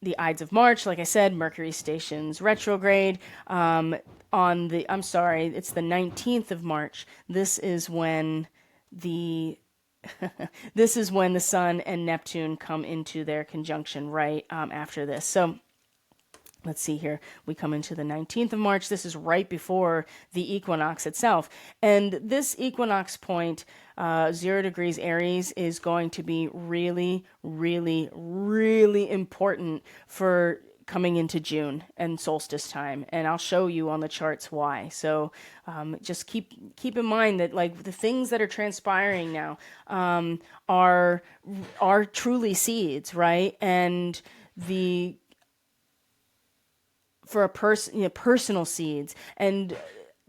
[SPEAKER 1] the Ides of March, like I said, Mercury stations retrograde it's the 19th of March. This is when the Sun and Neptune come into their conjunction right after this. So let's see here. We come into the 19th of March. This is right before the equinox itself. And this equinox point, 0 degrees Aries, is going to be really, really, really important for coming into June and solstice time. And I'll show you on the charts why. So just keep in mind that, like, the things that are transpiring now are truly seeds, right? And for a person, personal seeds, and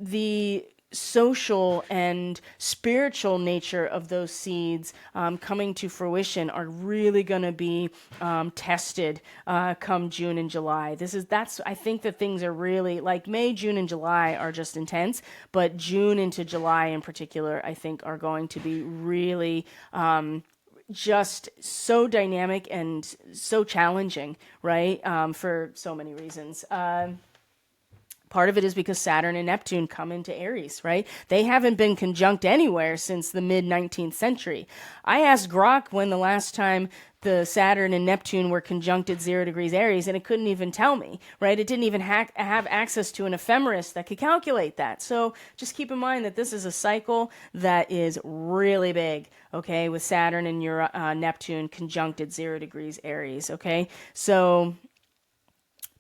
[SPEAKER 1] the social and spiritual nature of those seeds coming to fruition are really going to be tested come June and July. That's I think that things are really like May, June, and July are just intense, but June into July in particular, I think are going to be really just so dynamic and so challenging, right? For so many reasons. Part of it is because Saturn and Neptune come into Aries, right? They haven't been conjunct anywhere since the mid 19th century. I asked Grok when the last time the Saturn and Neptune were conjunct at 0 degrees Aries, and it couldn't even tell me, right? It didn't even have access to an ephemeris that could calculate that. So just keep in mind that this is a cycle that is really big, okay, with Saturn and Neptune conjunct at 0 degrees Aries, okay? So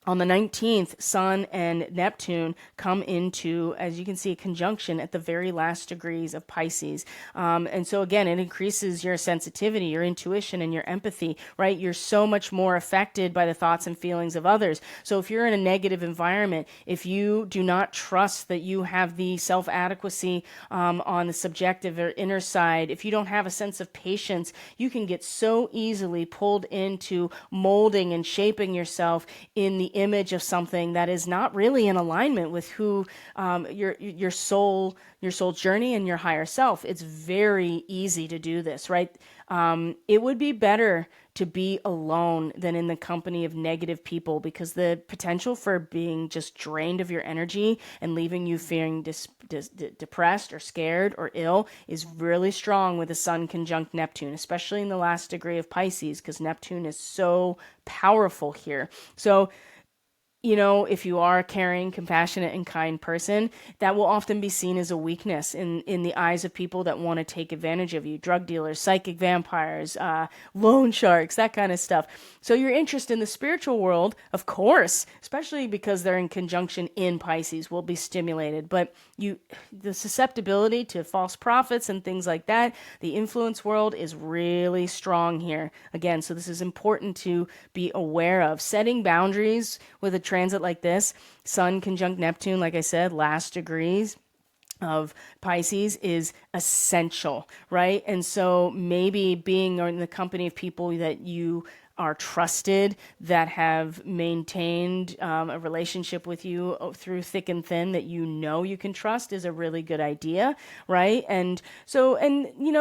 [SPEAKER 1] on the 19th, Sun and Neptune come into, as you can see, a conjunction at the very last degrees of Pisces. And so, again, it increases your sensitivity, your intuition, and your empathy, right? You're so much more affected by the thoughts and feelings of others. So if you're in a negative environment, if you do not trust that you have the self-adequacy on the subjective or inner side, if you don't have a sense of patience, you can get so easily pulled into molding and shaping yourself in the image of something that is not really in alignment with who your soul journey and your higher self. It's very easy to do this, right? It would be better to be alone than in the company of negative people, because the potential for being just drained of your energy and leaving you feeling depressed or scared or ill is really strong with the Sun conjunct Neptune, especially in the last degree of Pisces, because Neptune is so powerful here. So if you are a caring, compassionate, and kind person, that will often be seen as a weakness in the eyes of people that want to take advantage of you. Drug dealers, psychic vampires, loan sharks, that kind of stuff. So your interest in the spiritual world, of course, especially because they're in conjunction in Pisces, will be stimulated. But the susceptibility to false prophets and things like that, the influence world is really strong here. Again, so this is important to be aware of. Setting boundaries with a transit like this, Sun conjunct Neptune, like I said, last degrees of Pisces, is essential, right? And so maybe being in the company of people that you are trusted, that have maintained a relationship with you through thick and thin, that you can trust, is a really good idea, right? And so,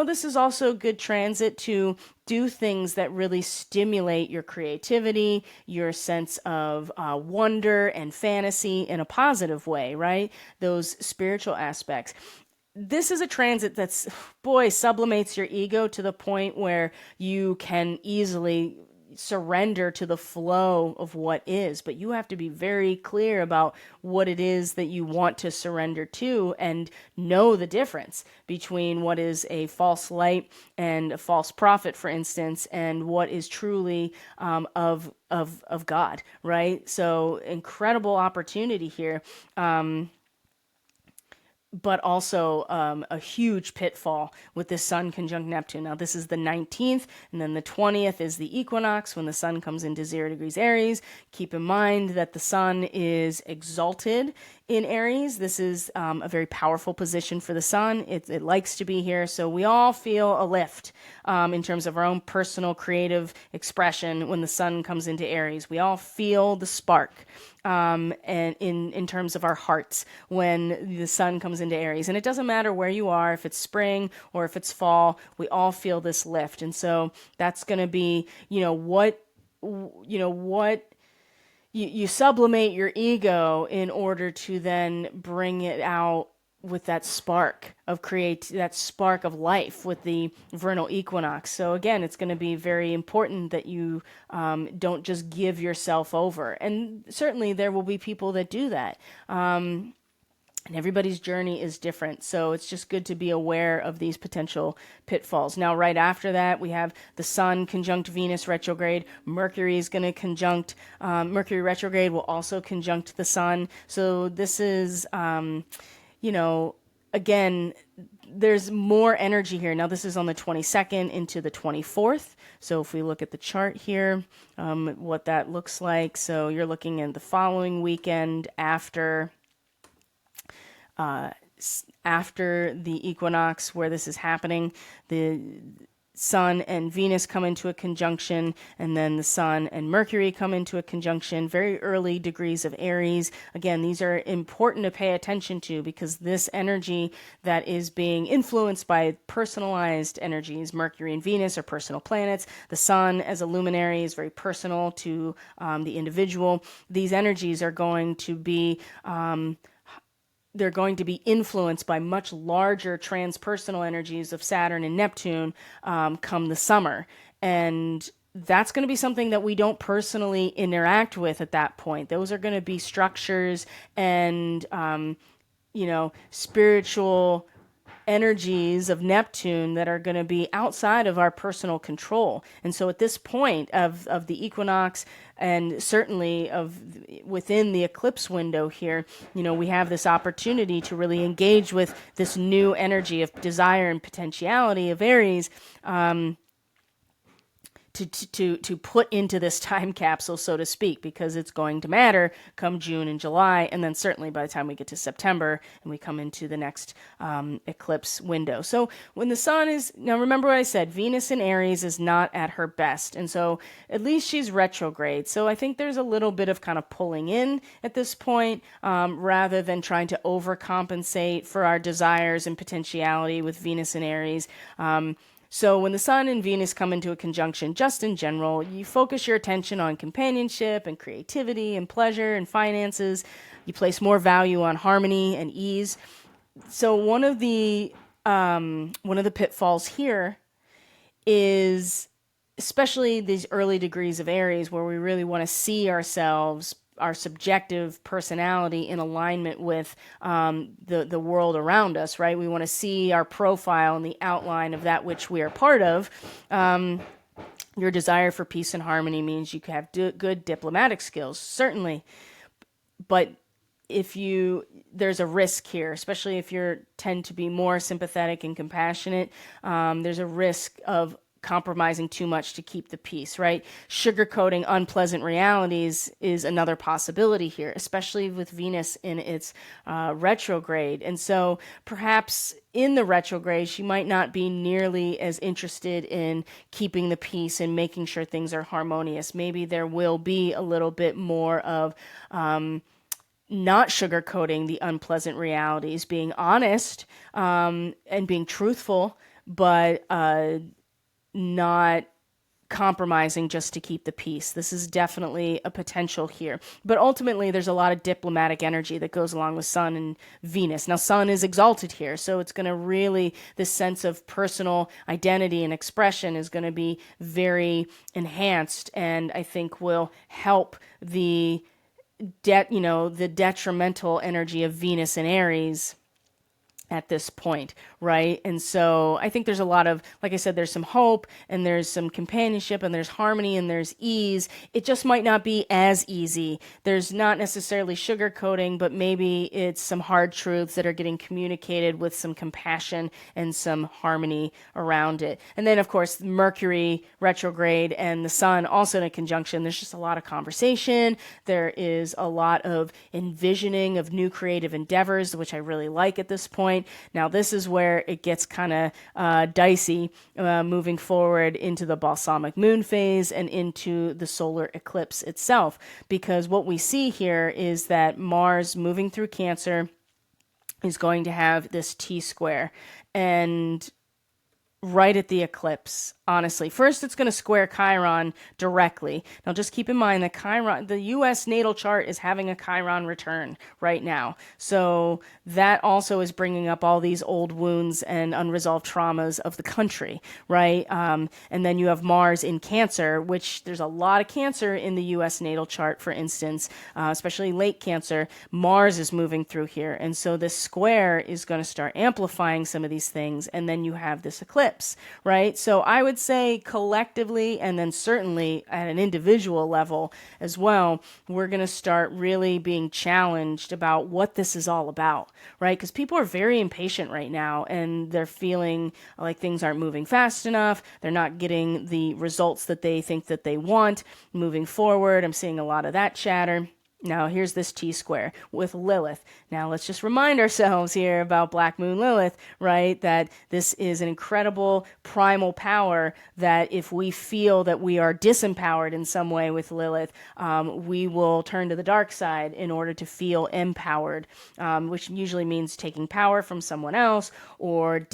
[SPEAKER 1] this is also a good transit to do things that really stimulate your creativity, your sense of wonder and fantasy in a positive way, right? Those spiritual aspects. This is a transit that's, boy, sublimates your ego to the point where you can easily surrender to the flow of what is, but you have to be very clear about what it is that you want to surrender to, and know the difference between what is a false light and a false prophet, for instance, and what is truly of God, right? So incredible opportunity here. But also a huge pitfall with this Sun conjunct Neptune. Now, this is the 19th, and then the 20th is the equinox when the Sun comes into 0 degrees Aries. Keep in mind that the Sun is exalted in Aries. This is a very powerful position for the Sun. It likes to be here, so we all feel a lift in terms of our own personal creative expression when the Sun comes into Aries. We all feel the spark. And in terms of our hearts when the Sun comes into Aries. And it doesn't matter where you are, if it's spring or if it's fall, we all feel this lift. And so that's going to be, what you sublimate your ego in order to then bring it out with that spark of that spark of life with the vernal equinox. So again, it's going to be very important that you don't just give yourself over. And certainly there will be people that do that. And everybody's journey is different. So it's just good to be aware of these potential pitfalls. Now, right after that, we have the Sun conjunct Venus retrograde. Mercury is going to conjunct, Mercury retrograde will also conjunct the Sun. So this is, again, there's more energy here. Now, this is on the 22nd into the 24th. So if we look at the chart here, what that looks like. So you're looking at the following weekend after after the equinox where this is happening, the Sun and Venus come into a conjunction, and then the Sun and Mercury come into a conjunction, very early degrees of Aries. Again, these are important to pay attention to because this energy that is being influenced by personalized energies, Mercury and Venus are personal planets. The Sun as a luminary is very personal to the individual. These energies are going to be they're going to be influenced by much larger transpersonal energies of Saturn and Neptune come the summer. And that's going to be something that we don't personally interact with at that point. Those are going to be structures and, spiritual energies of Neptune that are going to be outside of our personal control. And so at this point of the equinox and certainly of within the eclipse window here, we have this opportunity to really engage with this new energy of desire and potentiality of Aries, to put into this time capsule, so to speak, because it's going to matter come June and July, and then certainly by the time we get to September and we come into the next eclipse window. So when the sun is, now remember what I said, Venus in Aries is not at her best, and so at least she's retrograde. So I think there's a little bit of kind of pulling in at this point, rather than trying to overcompensate for our desires and potentiality with Venus in Aries. So when the Sun and Venus come into a conjunction, just in general, you focus your attention on companionship and creativity and pleasure and finances. You place more value on harmony and ease. So one of the pitfalls here is especially these early degrees of Aries where we really want to see ourselves, our subjective personality in alignment with the world around us, right? We want to see our profile and the outline of that which we are part of. Your desire for peace and harmony means you have good diplomatic skills, certainly. But there's a risk here, especially if you tend to be more sympathetic and compassionate. There's a risk of compromising too much to keep the peace, right? Sugarcoating unpleasant realities is another possibility here, especially with Venus in its retrograde. And so perhaps in the retrograde, she might not be nearly as interested in keeping the peace and making sure things are harmonious. Maybe there will be a little bit more of not sugarcoating the unpleasant realities, being honest and being truthful, but not compromising just to keep the peace. This is definitely a potential here. But ultimately, there's a lot of diplomatic energy that goes along with Sun and Venus. Now, Sun is exalted here, so it's going to really, this sense of personal identity and expression is going to be very enhanced, and I think will help the detrimental energy of Venus and Aries at this point, right? And so I think there's a lot of, like I said, there's some hope and there's some companionship and there's harmony and there's ease. It just might not be as easy. There's not necessarily sugarcoating, but maybe it's some hard truths that are getting communicated with some compassion and some harmony around it. And then, of course, Mercury retrograde and the Sun also in a conjunction. There's just a lot of conversation. There is a lot of envisioning of new creative endeavors, which I really like at this point. Now, this is where it gets kind of dicey moving forward into the balsamic moon phase and into the solar eclipse itself, because what we see here is that Mars moving through Cancer is going to have this T-square, and right at the eclipse, honestly. First, it's going to square Chiron directly. Now, just keep in mind that Chiron, the U.S. natal chart is having a Chiron return right now. So that also is bringing up all these old wounds and unresolved traumas of the country, right? And then you have Mars in Cancer, which there's a lot of Cancer in the U.S. natal chart, for instance, especially late Cancer. Mars is moving through here. And so this square is going to start amplifying some of these things. And then you have this eclipse, right? So I would say collectively, and then certainly at an individual level as well, we're going to start really being challenged about what this is all about, right? Because people are very impatient right now, and they're feeling like things aren't moving fast enough. They're not getting the results that they think that they want moving forward. I'm seeing a lot of that chatter. Now, here's this T-square with Lilith. Now, let's just remind ourselves here about Black Moon Lilith, right? That this is an incredible primal power that if we feel that we are disempowered in some way with Lilith, we will turn to the dark side in order to feel empowered, which usually means taking power from someone else or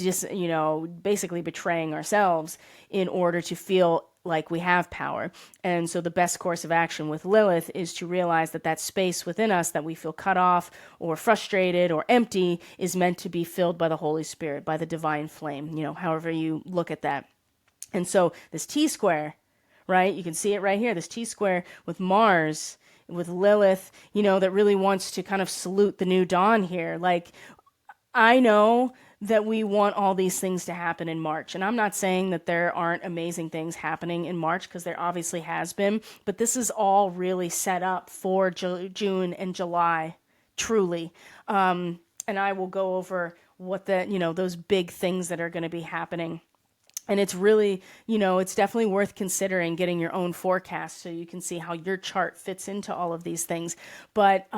[SPEAKER 1] basically betraying ourselves in order to feel like we have power. And so the best course of action with Lilith is to realize that that space within us that we feel cut off or frustrated or empty is meant to be filled by the Holy Spirit, by the divine flame, however you look at that. And so this T-square, right? You can see it right here, this T-square with Mars, with Lilith, that really wants to kind of salute the new dawn here. Like, I know that we want all these things to happen in March. And I'm not saying that there aren't amazing things happening in March, because there obviously has been, but this is all really set up for June and July, truly. And I will go over what those big things that are going to be happening. And it's really, it's definitely worth considering getting your own forecast so you can see how your chart fits into all of these things. But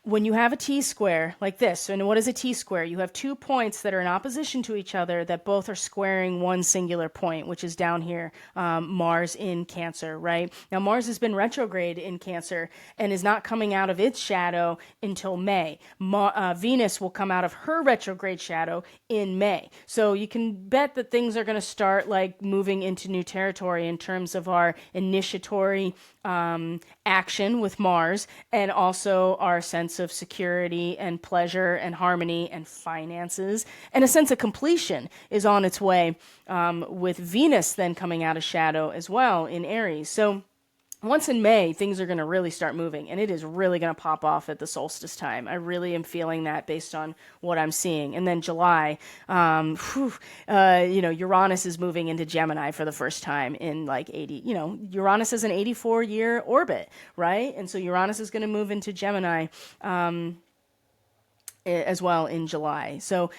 [SPEAKER 1] when you have a T-square like this, and what is a T-square? You have 2 points that are in opposition to each other that both are squaring one singular point, which is down here, Mars in Cancer, right? Now, Mars has been retrograde in Cancer and is not coming out of its shadow until May. Venus will come out of her retrograde shadow in May. So you can bet that things are going to start like moving into new territory in terms of our initiatory action with Mars, and also our sense of security and pleasure and harmony and finances, and a sense of completion is on its way, with Venus then coming out of shadow as well in Aries. So once in May, things are going to really start moving, and it is really going to pop off at the solstice time. I really am feeling that based on what I'm seeing. And then July, Uranus is moving into Gemini for the first time in like 80, Uranus is an 84-year orbit, right? And so Uranus is going to move into Gemini as well in July. So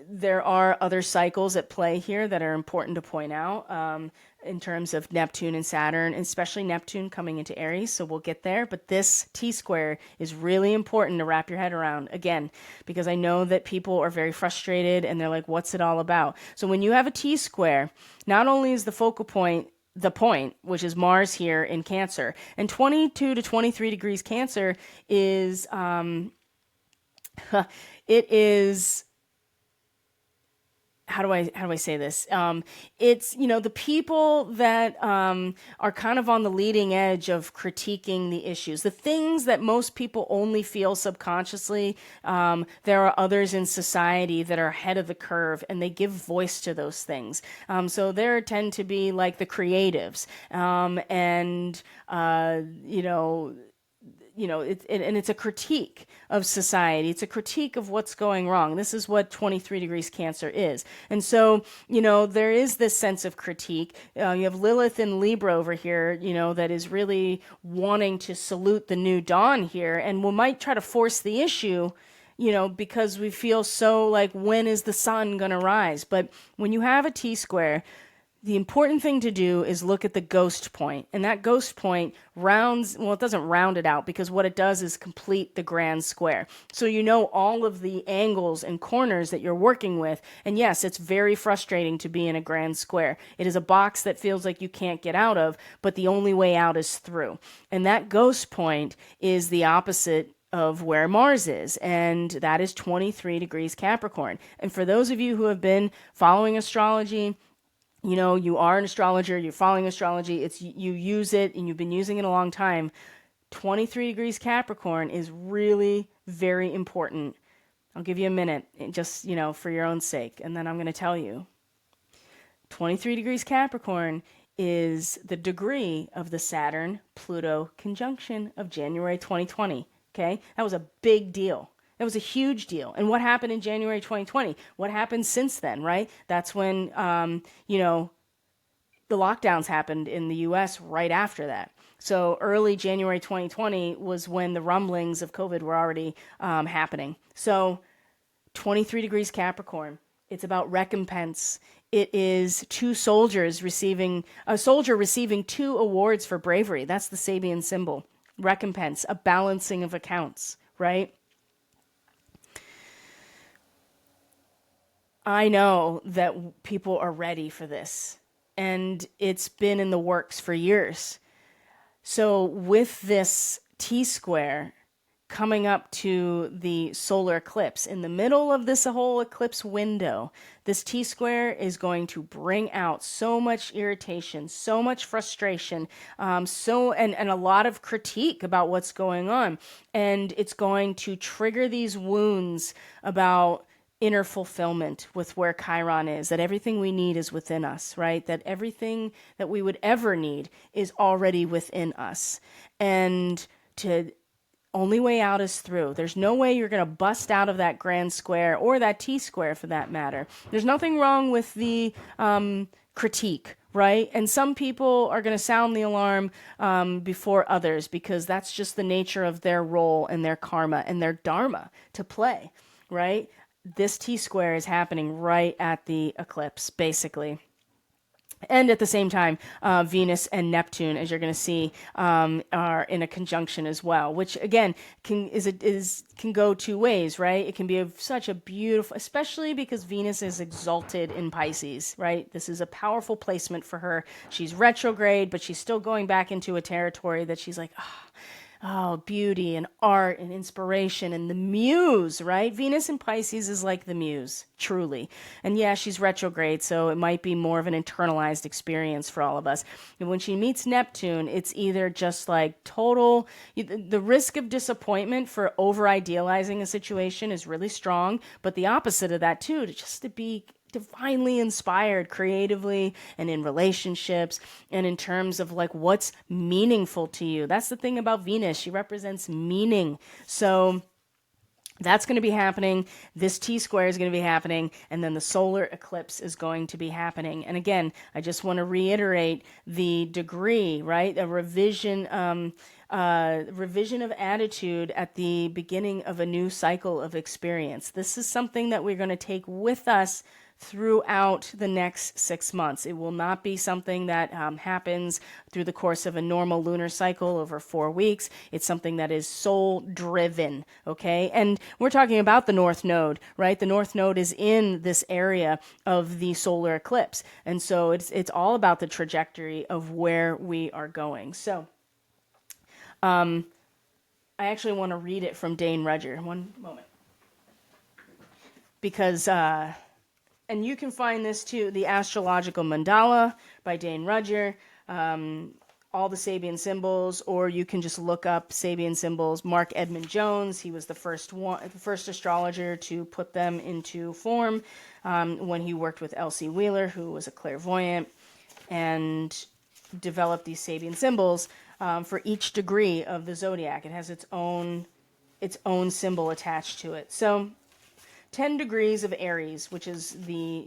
[SPEAKER 1] there are other cycles at play here that are important to point out, in terms of Neptune and Saturn, especially Neptune coming into Aries. So we'll get there. But this T-square is really important to wrap your head around, again, because I know that people are very frustrated and they're like, what's it all about? So when you have a T-square, not only is the focal point the point, which is Mars here in Cancer, and 22 to 23 degrees Cancer is, it is, how do I say this? It's, the people that are kind of on the leading edge of critiquing the issues, the things that most people only feel subconsciously. There are others in society that are ahead of the curve, and they give voice to those things. So there tend to be like the creatives, and it's a critique of society. It's a critique of what's going wrong. This is what 23 degrees Cancer is. And so, there is this sense of critique. You have Lilith in Libra over here, that is really wanting to salute the new dawn here. And we might try to force the issue, because we feel so like, when is the sun going to rise? But when you have a T-square, the important thing to do is look at the ghost point. And that ghost point it doesn't round it out, because what it does is complete the grand square. So all of the angles and corners that you're working with. And yes, it's very frustrating to be in a grand square. It is a box that feels like you can't get out of, but the only way out is through. And that ghost point is the opposite of where Mars is, and that is 23 degrees Capricorn. And for those of you who have been following astrology, you are an astrologer, you're following astrology, you use it, and you've been using it a long time. 23 degrees Capricorn is really very important. I'll give you a minute, just, for your own sake, and then I'm going to tell you. 23 degrees Capricorn is the degree of the Saturn-Pluto conjunction of January 2020, okay? That was a big deal. That was a huge deal. And what happened in January 2020? What happened since then, right? That's when, the lockdowns happened in the U.S. right after that. So early January 2020 was when the rumblings of COVID were already happening. So 23 degrees Capricorn, it's about recompense. It is a soldier receiving 2 awards for bravery. That's the Sabian symbol. recompense, a balancing of accounts, right? I know that people are ready for this, and it's been in the works for years. So, with this T square coming up to the solar eclipse, in the middle of this whole eclipse window, this T square is going to bring out so much irritation, so much frustration, and a lot of critique about what's going on. And it's going to trigger these wounds about inner fulfillment with where Chiron is, that everything we need is within us, right? That everything that we would ever need is already within us. And to only way out is through. There's no way you're going to bust out of that grand square or that T square for that matter. There's nothing wrong with the critique, right? And some people are going to sound the alarm before others because that's just the nature of their role and their karma and their dharma to play, right? This T square is happening right at the eclipse, basically. And at the same time, Venus and Neptune, as you're going to see, are in a conjunction as well, which again can go two ways, right? It can be such a beautiful, especially because Venus is exalted in Pisces, right? This is a powerful placement for her. She's retrograde, but she's still going back into a territory that she's like, beauty and art and inspiration and the muse, right? Venus in Pisces is like the muse, truly. And yeah, she's retrograde, so it might be more of an internalized experience for all of us. And when she meets Neptune, it's either just like total, the risk of disappointment for over idealizing a situation is really strong, but the opposite of that too, to be divinely inspired creatively and in relationships and in terms of like what's meaningful to you. That's the thing about Venus. She represents meaning. So that's going to be happening. This T square is going to be happening. And then the solar eclipse is going to be happening. And again, I just want to reiterate the degree, right? A revision of attitude at the beginning of a new cycle of experience. This is something that we're going to take with us throughout the next 6 months. It will not be something that happens through the course of a normal lunar cycle over 4 weeks. It's something that is soul driven, okay? And we're talking about the North Node, right? The North Node is in this area of the solar eclipse. And so it's all about the trajectory of where we are going. So I actually want to read it from Dane Rudger. One moment. Because and you can find this too, the Astrological Mandala by Dane Rudger, all the Sabian symbols, or you can just look up Sabian symbols. Mark Edmund Jones, he was the first astrologer to put them into form when he worked with Elsie Wheeler, who was a clairvoyant, and developed these Sabian symbols for each degree of the zodiac. It has its own symbol attached to it. So 10 degrees of Aries, which is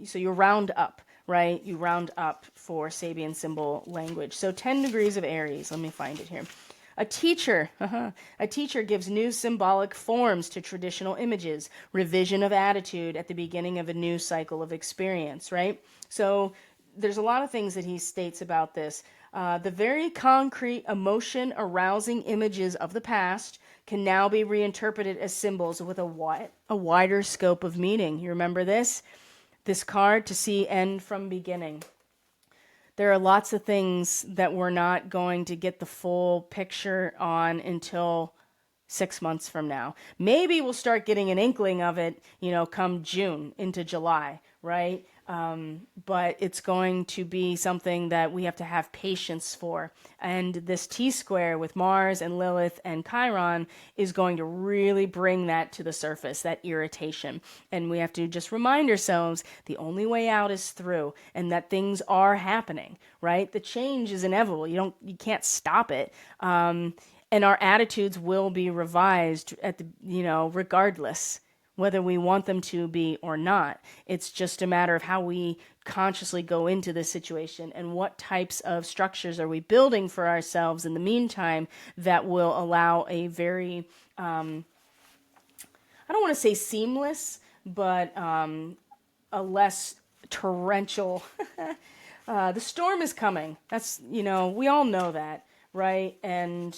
[SPEAKER 1] so you round up, right? You round up for Sabian symbol language. So 10 degrees of Aries, let me find it here. A teacher gives new symbolic forms to traditional images, revision of attitude at the beginning of a new cycle of experience, right? So there's a lot of things that he states about this. The very concrete emotion arousing images of the past can now be reinterpreted as symbols with a wider scope of meaning. You remember this? This card, to see end from beginning. There are lots of things that we're not going to get the full picture on until 6 months from now. Maybe we'll start getting an inkling of it, come June into July, right? But it's going to be something that we have to have patience for. And this T square with Mars and Lilith and Chiron is going to really bring that to the surface, that irritation. And we have to just remind ourselves the only way out is through, and that things are happening, right? The change is inevitable. You can't stop it. And our attitudes will be revised regardless, whether we want them to be or not. It's just a matter of how we consciously go into this situation and what types of structures are we building for ourselves in the meantime that will allow a very, I don't want to say seamless, but a less torrential. The storm is coming. That's, we all know that, right? And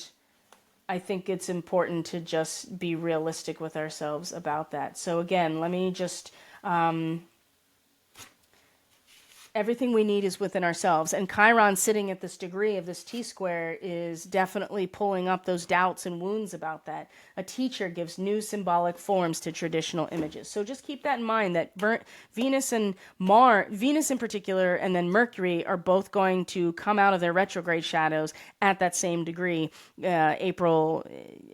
[SPEAKER 1] I think it's important to just be realistic with ourselves about that. So again, let me just everything we need is within ourselves. And Chiron sitting at this degree of this T-square is definitely pulling up those doubts and wounds about that. A teacher gives new symbolic forms to traditional images. So just keep that in mind, that Venus and Venus in particular, and then Mercury are both going to come out of their retrograde shadows at that same degree, April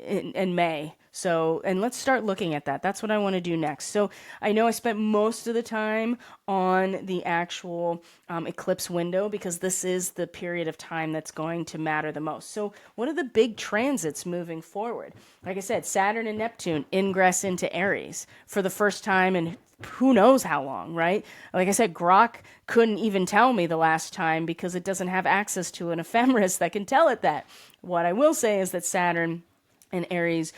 [SPEAKER 1] and May. So, and let's start looking at that. That's what I want to do next. So I know I spent most of the time on the actual eclipse window because this is the period of time that's going to matter the most. So what are the big transits moving forward? Like I said, Saturn and Neptune ingress into Aries for the first time in who knows how long, right? Like I said, Grok couldn't even tell me the last time because it doesn't have access to an ephemeris that can tell it that. What I will say is that Saturn and Aries,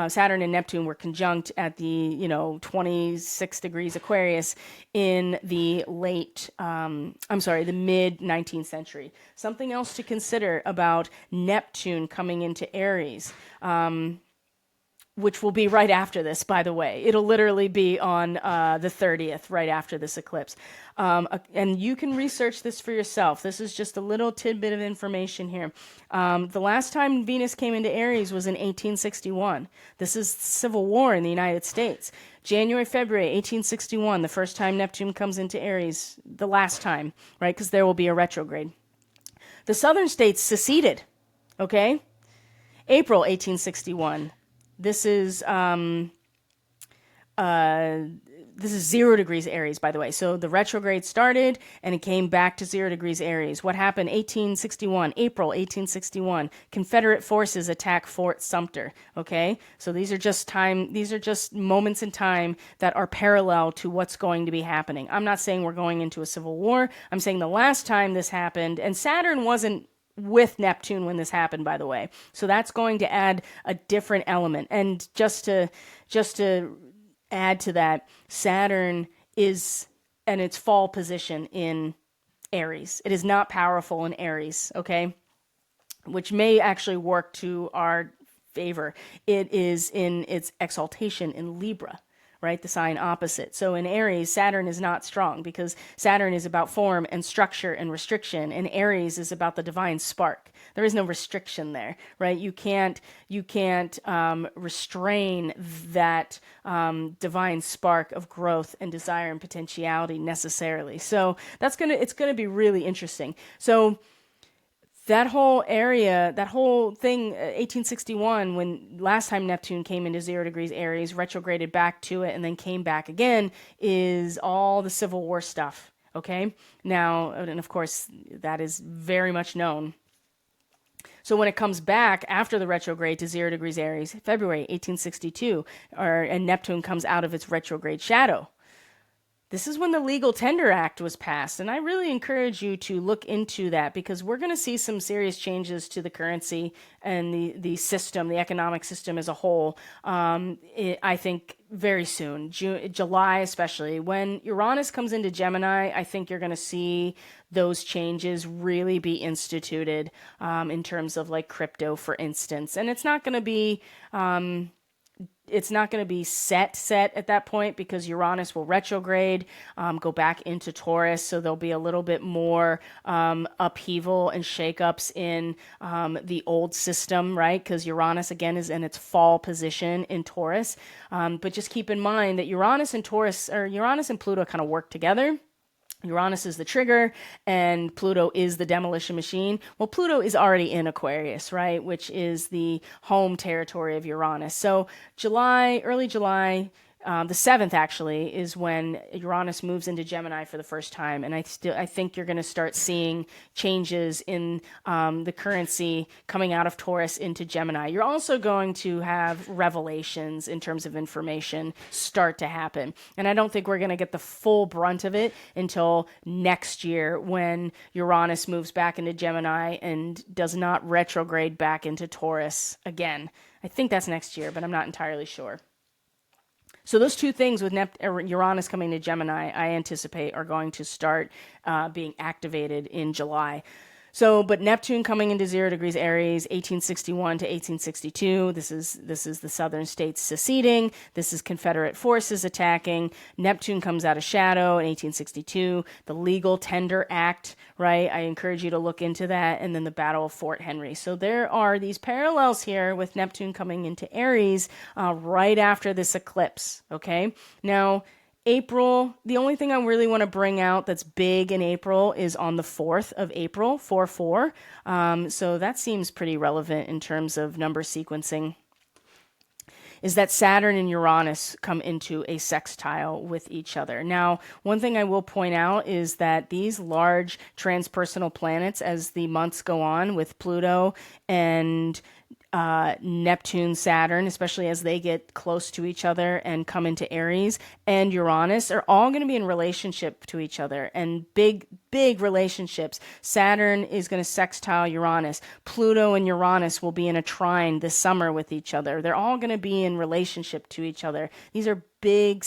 [SPEAKER 1] Saturn and Neptune were conjunct at the 26 degrees Aquarius in the the mid 19th century. Something else to consider about Neptune coming into Aries, which will be right after this, by the way. It'll literally be on the 30th, right after this eclipse. And you can research this for yourself. This is just a little tidbit of information here. The last time Venus came into Aries was in 1861. This is Civil War in the United States. January, February 1861, the first time Neptune comes into Aries, the last time, right? Because there will be a retrograde. The southern states seceded, okay? April 1861. This is 0 degrees Aries, by the way. So the retrograde started and it came back to 0 degrees Aries. What happened? April 1861. Confederate forces attack Fort Sumter. Okay, so these are just moments in time that are parallel to what's going to be happening. I'm not saying we're going into a civil war. I'm saying the last time this happened, and Saturn wasn't with Neptune when this happened, by the way. So that's going to add a different element. And just to add to that, Saturn is in its fall position in Aries. It is not powerful in Aries, okay? Which may actually work to our favor. It is in its exaltation in Libra, right? The sign opposite. So in Aries, Saturn is not strong because Saturn is about form and structure and restriction, and Aries is about the divine spark. There is no restriction there, right? You can't restrain that divine spark of growth and desire and potentiality necessarily. So it's gonna be really interesting. So that whole area, that whole thing, 1861, when last time Neptune came into 0 degrees Aries, retrograded back to it, and then came back again, is all the Civil War stuff, okay? Now, and of course, that is very much known. So when it comes back after the retrograde to 0 degrees Aries, February 1862, and Neptune comes out of its retrograde shadow, this is when the Legal Tender Act was passed, and I really encourage you to look into that because we're going to see some serious changes to the currency and the system, the economic system as a whole, I think very soon, July especially. When Uranus comes into Gemini, I think you're going to see those changes really be instituted in terms of like crypto, for instance. And it's not going to be... it's not going to be set at that point because Uranus will retrograde, go back into Taurus. So there'll be a little bit more upheaval and shakeups in the old system, right? Because Uranus, again, is in its fall position in Taurus. But just keep in mind that Uranus and Pluto kind of work together. Uranus is the trigger and Pluto is the demolition machine. Well, Pluto is already in Aquarius, right? Which is the home territory of Uranus. So early July, the 7th actually is when Uranus moves into Gemini for the first time. And I think you're going to start seeing changes in the currency coming out of Taurus into Gemini. You're also going to have revelations in terms of information start to happen. And I don't think we're going to get the full brunt of it until next year when Uranus moves back into Gemini and does not retrograde back into Taurus again. I think that's next year, but I'm not entirely sure. So those two things with Uranus coming to Gemini, I anticipate are going to start being activated in July. So, but Neptune coming into 0 degrees Aries, 1861 to 1862. This is the southern states seceding. This is Confederate forces attacking. Neptune comes out of shadow in 1862. The Legal Tender Act, right? I encourage you to look into that. And then the Battle of Fort Henry. So there are these parallels here with Neptune coming into Aries right after this eclipse. Okay, now April, the only thing I really want to bring out that's big in April is on the 4th of April, 4-4. So that seems pretty relevant in terms of number sequencing. Is that Saturn and Uranus come into a sextile with each other. Now, one thing I will point out is that these large transpersonal planets, as the months go on with Pluto and Neptune, Saturn, especially as they get close to each other and come into Aries, and Uranus are all going to be in relationship to each other, and big relationships. Saturn is going to sextile Uranus. Pluto and Uranus will be in a trine this summer with each other. They're all going to be in relationship to each other. These are big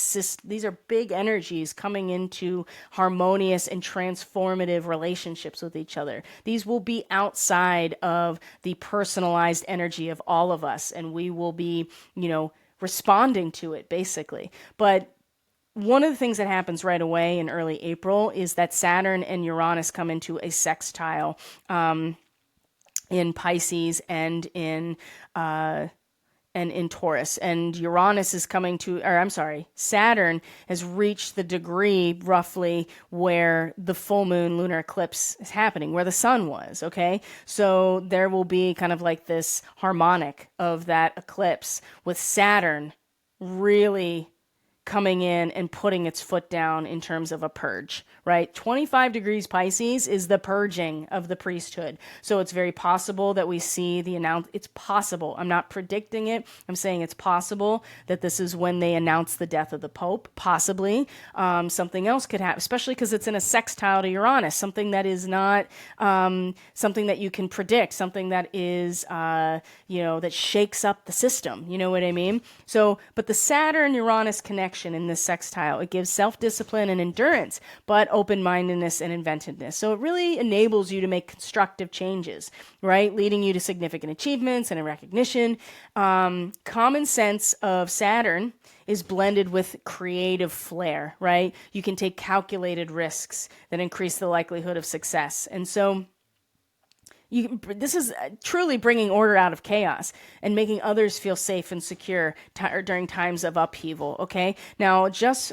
[SPEAKER 1] energies coming into harmonious and transformative relationships with each other. These will be outside of the personalized energy of all of us, and we will be, responding to it basically. But one of the things that happens right away in early April is that Saturn and Uranus come into a sextile in Pisces and in Taurus. And Uranus is coming to, or I'm sorry, Saturn has reached the degree roughly where the full moon lunar eclipse is happening, where the sun was, okay? So there will be kind of like this harmonic of that eclipse with Saturn really coming in and putting its foot down in terms of a purge, right? 25 degrees Pisces is the purging of the priesthood. So it's very possible that we see it's possible. I'm not predicting it. I'm saying it's possible that this is when they announce the death of the Pope, possibly. Something else could happen, especially because it's in a sextile to Uranus, something that is not something that you can predict, something that is, that shakes up the system. You know what I mean? So, but the Saturn-Uranus connection in this sextile, it gives self-discipline and endurance, but open-mindedness and inventiveness. So it really enables you to make constructive changes, right? Leading you to significant achievements and a recognition. Common sense of Saturn is blended with creative flair, right? You can take calculated risks that increase the likelihood of success. And so this is truly bringing order out of chaos and making others feel safe and secure during times of upheaval. Okay, now just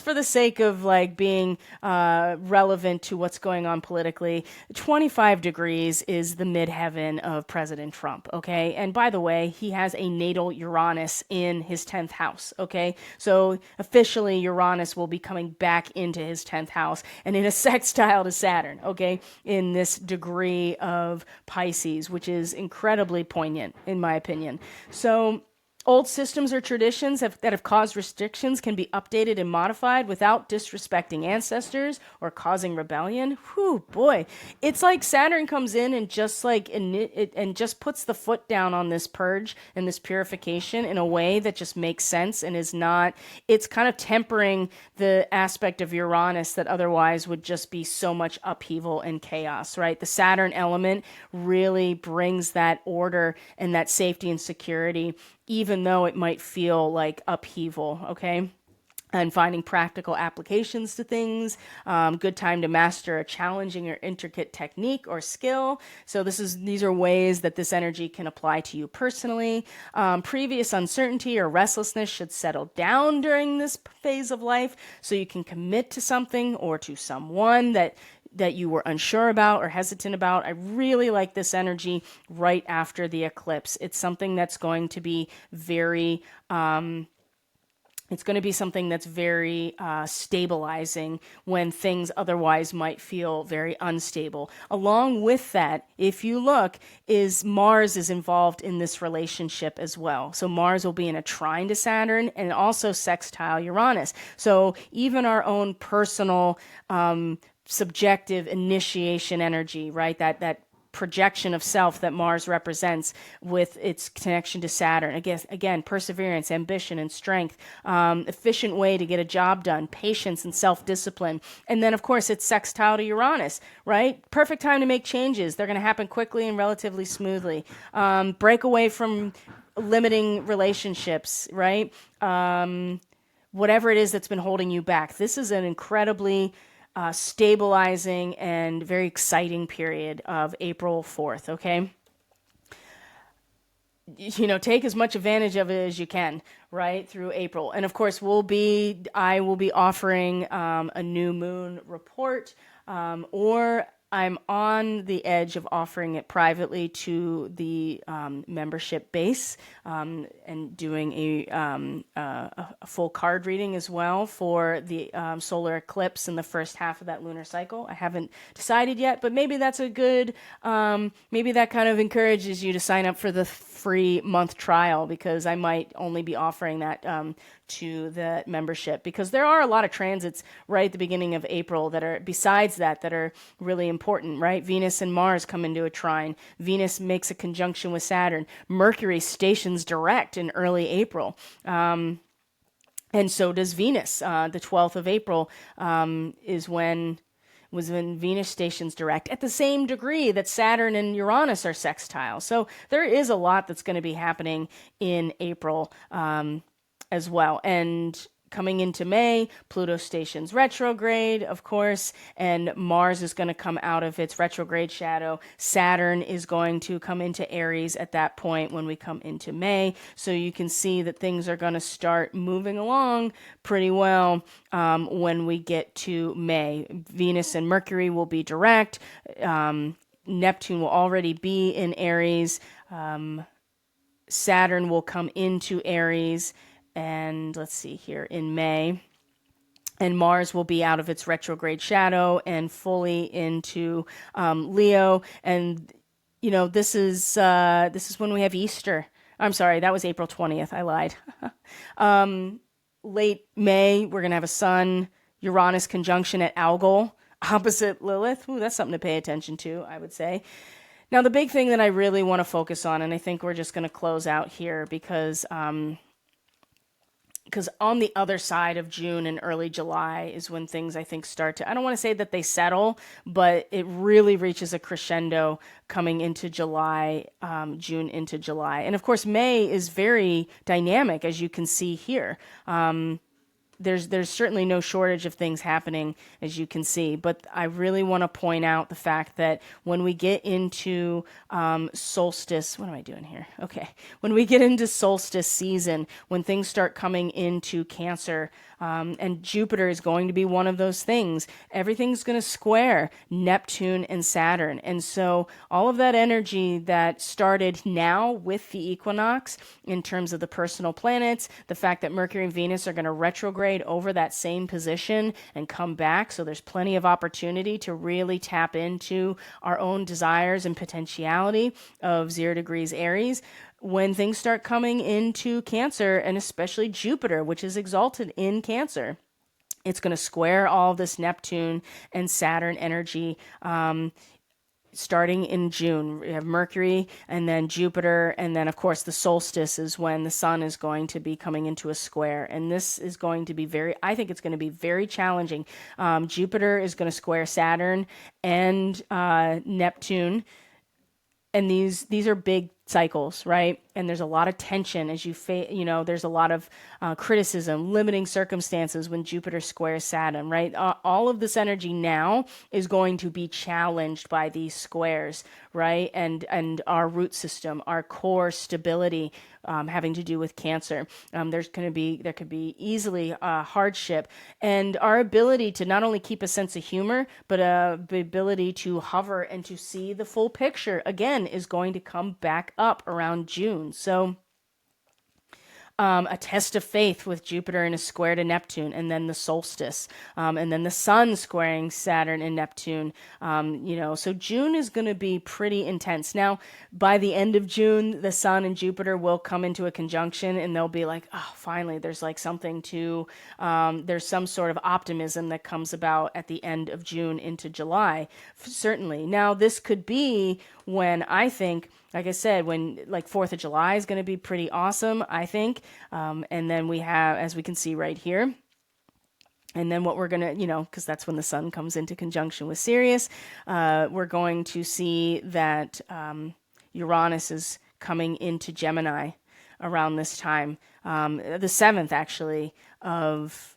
[SPEAKER 1] for the sake of like being relevant to what's going on politically, 25 degrees is the midheaven of President Trump. Okay, and by the way, he has a natal Uranus in his 10th house. Okay, so officially Uranus will be coming back into his 10th house and in a sextile to Saturn. Okay, in this degree of Pisces, which is incredibly poignant, in my opinion. So old systems or traditions that have caused restrictions can be updated and modified without disrespecting ancestors or causing rebellion. Whew, boy. It's like Saturn comes in and just and just puts the foot down on this purge and this purification in a way that just makes sense and is not, it's kind of tempering the aspect of Uranus that otherwise would just be so much upheaval and chaos, right? The Saturn element really brings that order and that safety and security, even though it might feel like upheaval, okay? And finding practical applications to things, good time to master a challenging or intricate technique or skill. So these are ways that this energy can apply to you personally. Previous uncertainty or restlessness should settle down during this phase of life so you can commit to something or to someone that you were unsure about or hesitant about. I really like this energy right after the eclipse. It's something that's going to be very stabilizing when things otherwise might feel very unstable. Along with that, if you look, Mars is involved in this relationship as well. So Mars will be in a trine to Saturn and also sextile Uranus. So even our own personal subjective initiation energy, right? That projection of self that Mars represents with its connection to Saturn. Again, perseverance, ambition, and strength, efficient way to get a job done, patience and self-discipline. And then, of course, it's sextile to Uranus, right? Perfect time to make changes. They're going to happen quickly and relatively smoothly. Break away from limiting relationships, right? Whatever it is that's been holding you back. This is an incredibly stabilizing and very exciting period of April 4th, okay? Take as much advantage of it as you can, right, through April. And of course, I will be offering a new moon report, or I'm on the edge of offering it privately to the membership base, and doing a full card reading as well for the solar eclipse in the first half of that lunar cycle. I haven't decided yet, but maybe that's a good, maybe that kind of encourages you to sign up for the free month trial, because I might only be offering that to the membership, because there are a lot of transits right at the beginning of April that are, besides that are really important, right? Venus and Mars come into a trine. Venus makes a conjunction with Saturn. Mercury stations direct in early April. And so does Venus. The 12th of April was when Venus stations direct, at the same degree that Saturn and Uranus are sextile. So there is a lot that's going to be happening in April as well. And coming into May, Pluto stations retrograde, of course, and Mars is going to come out of its retrograde shadow. Saturn is going to come into Aries at that point when we come into May. So you can see that things are going to start moving along pretty well when we get to May. Venus and Mercury will be direct. Neptune will already be in Aries. Saturn will come into Aries. And let's see here, in May, and Mars will be out of its retrograde shadow and fully into Leo. And this is when we have Easter. I'm sorry, that was April 20th. I lied. Late May, we're gonna have a Sun Uranus conjunction at Algol opposite Lilith. Ooh, that's something to pay attention to, I would say. Now, the big thing that I really want to focus on, and I think we're just going to close out here, because on the other side of June and early July is when things, I think, start to, I don't want to say that they settle, but it really reaches a crescendo coming into July, June into July. And of course, May is very dynamic, as you can see here. There's certainly no shortage of things happening, as you can see, but I really want to point out the fact that when we get into solstice, what am I doing here? Okay. When we get into solstice season, when things start coming into Cancer, and Jupiter is going to be one of those things, everything's going to square Neptune and Saturn. And so all of that energy that started now with the equinox, in terms of the personal planets, the fact that Mercury and Venus are going to retrograde over that same position and come back, so there's plenty of opportunity to really tap into our own desires and potentiality of 0 degrees Aries. When things start coming into Cancer, and especially Jupiter, which is exalted in Cancer, it's going to square all this Neptune and Saturn energy. Starting in June, we have Mercury and then Jupiter, and then of course the solstice is when the sun is going to be coming into a square, and this is going to be I think it's going to be very challenging. Jupiter is going to square Saturn and Neptune, and these are big cycles, right? And there's a lot of tension as there's a lot of criticism, limiting circumstances when Jupiter squares Saturn, right? All of this energy now is going to be challenged by these squares, right? And our root system, our core stability, having to do with Cancer. There could be easily hardship, and our ability to not only keep a sense of humor, but the ability to hover and to see the full picture again is going to come back up around June. So a test of faith with Jupiter in a square to Neptune, and then the solstice, and then the sun squaring Saturn and Neptune. So June is going to be pretty intense. Now, by the end of June, the sun and Jupiter will come into a conjunction, and they'll be like, oh, finally, there's like something to, there's some sort of optimism that comes about at the end of June into July, certainly. Now, this could be when I think, like I said, when like 4th of July is going to be pretty awesome, I think. And then we have, as we can see right here, and then what we're going to, because that's when the sun comes into conjunction with Sirius, we're going to see that Uranus is coming into Gemini around this time, the 7th actually of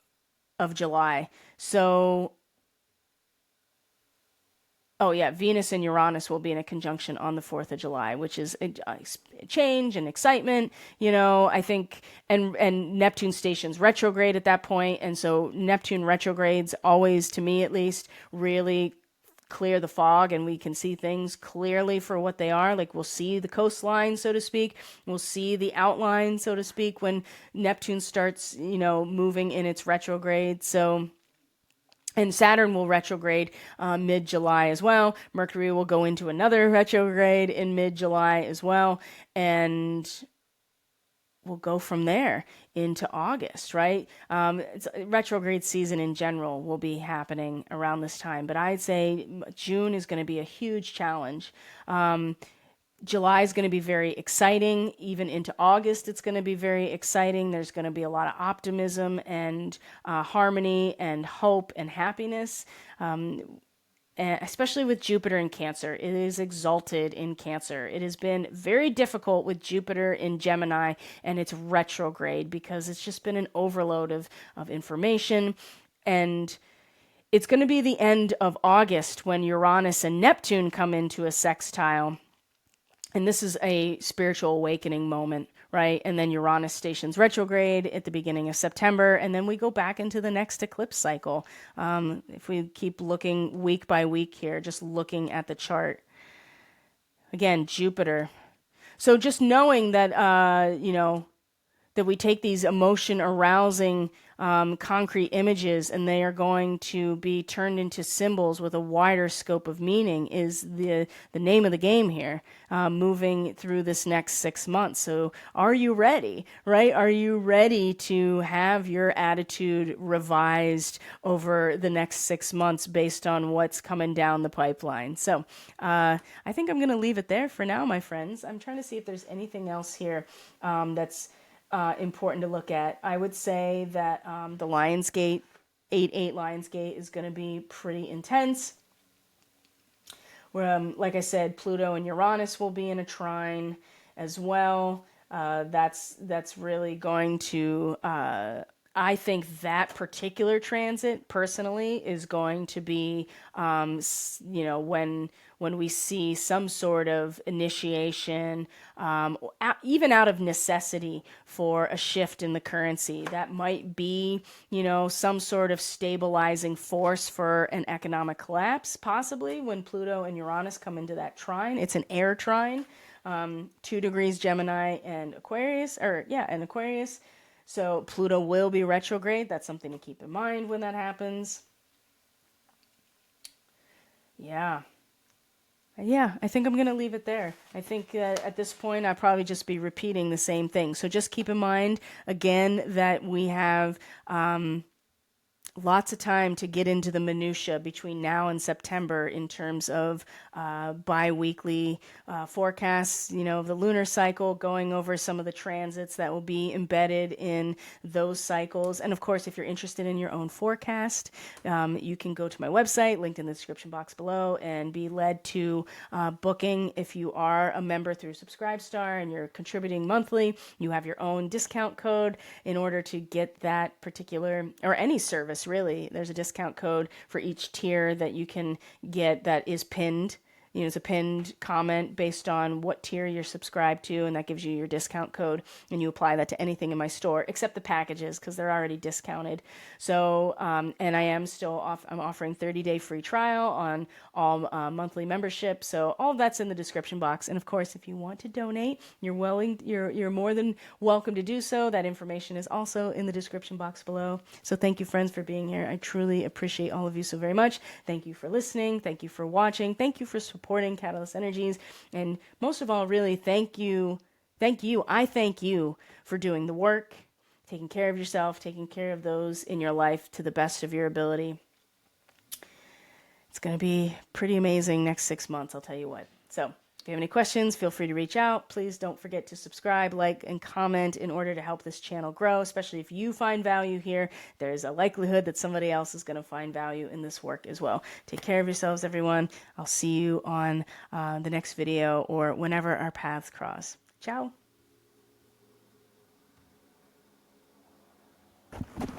[SPEAKER 1] July. So oh yeah, Venus and Uranus will be in a conjunction on the 4th of July, which is a change and excitement, I think, and Neptune stations retrograde at that point, and so Neptune retrogrades always, to me at least, really clear the fog, and we can see things clearly for what they are. Like, we'll see the coastline, so to speak. We'll see the outline, so to speak, when Neptune starts, moving in its retrograde. So, and Saturn will retrograde mid-July as well. Mercury will go into another retrograde in mid-July as well. And we'll go from there into August, right? Retrograde season in general will be happening around this time. But I'd say June is going to be a huge challenge. July is going to be very exciting. Even into August, it's going to be very exciting. There's going to be a lot of optimism and harmony and hope and happiness, especially with Jupiter in Cancer. It is exalted in Cancer. It has been very difficult with Jupiter in Gemini and it's retrograde because it's just been an overload of information. And it's going to be the end of August when Uranus and Neptune come into a sextile. And this is a spiritual awakening moment, right? And then Uranus stations retrograde at the beginning of September, and then we go back into the next eclipse cycle. If we keep looking week by week here, just looking at the chart. Again, Jupiter. So just knowing that, that we take these emotion arousing concrete images and they are going to be turned into symbols with a wider scope of meaning is the name of the game here, moving through this next 6 months. So are you ready, right? Are you ready to have your attitude revised over the next 6 months based on what's coming down the pipeline? So I think I'm going to leave it there for now, my friends. I'm trying to see if there's anything else here that's important to look at. I would say that the Lionsgate, 8-8 Lionsgate is going to be pretty intense. Where, like I said, Pluto and Uranus will be in a trine as well. That's really going to, I think that particular transit, personally, is going to be, when we see some sort of initiation, even out of necessity for a shift in the currency. That might be, some sort of stabilizing force for an economic collapse, possibly, when Pluto and Uranus come into that trine. It's an air trine, 2 degrees Gemini and Aquarius, and Aquarius. So Pluto will be retrograde. That's something to keep in mind when that happens. Yeah, I think I'm going to leave it there. I think at this point, I'll probably just be repeating the same thing. So just keep in mind, again, that we have lots of time to get into the minutia between now and September in terms of bi-weekly forecasts, of the lunar cycle, going over some of the transits that will be embedded in those cycles. And of course, if you're interested in your own forecast, you can go to my website, linked in the description box below, and be led to booking. If you are a member through Subscribestar and you're contributing monthly, you have your own discount code in order to get that particular, or any service really. There's a discount code for each tier that you can get that is pinned, it's a pinned comment based on what tier you're subscribed to, and that gives you your discount code, and you apply that to anything in my store except the packages because they're already discounted. So, and I am still I'm offering 30-day free trial on all monthly memberships. So all of that's in the description box. And of course, if you want to donate, you're more than welcome to do so. That information is also in the description box below. So thank you, friends, for being here. I truly appreciate all of you so very much. Thank you for listening. Thank you for watching. Thank you for supporting Catalyst Energies. And most of all, really, thank you. I thank you for doing the work, taking care of yourself, taking care of those in your life to the best of your ability. It's going to be pretty amazing next 6 months, I'll tell you what. So if you have any questions, feel free to reach out. Please don't forget to subscribe, like, and comment in order to help this channel grow, especially if you find value here. There's a likelihood that somebody else is going to find value in this work as well. Take care of yourselves, everyone. I'll see you on the next video or whenever our paths cross. Ciao.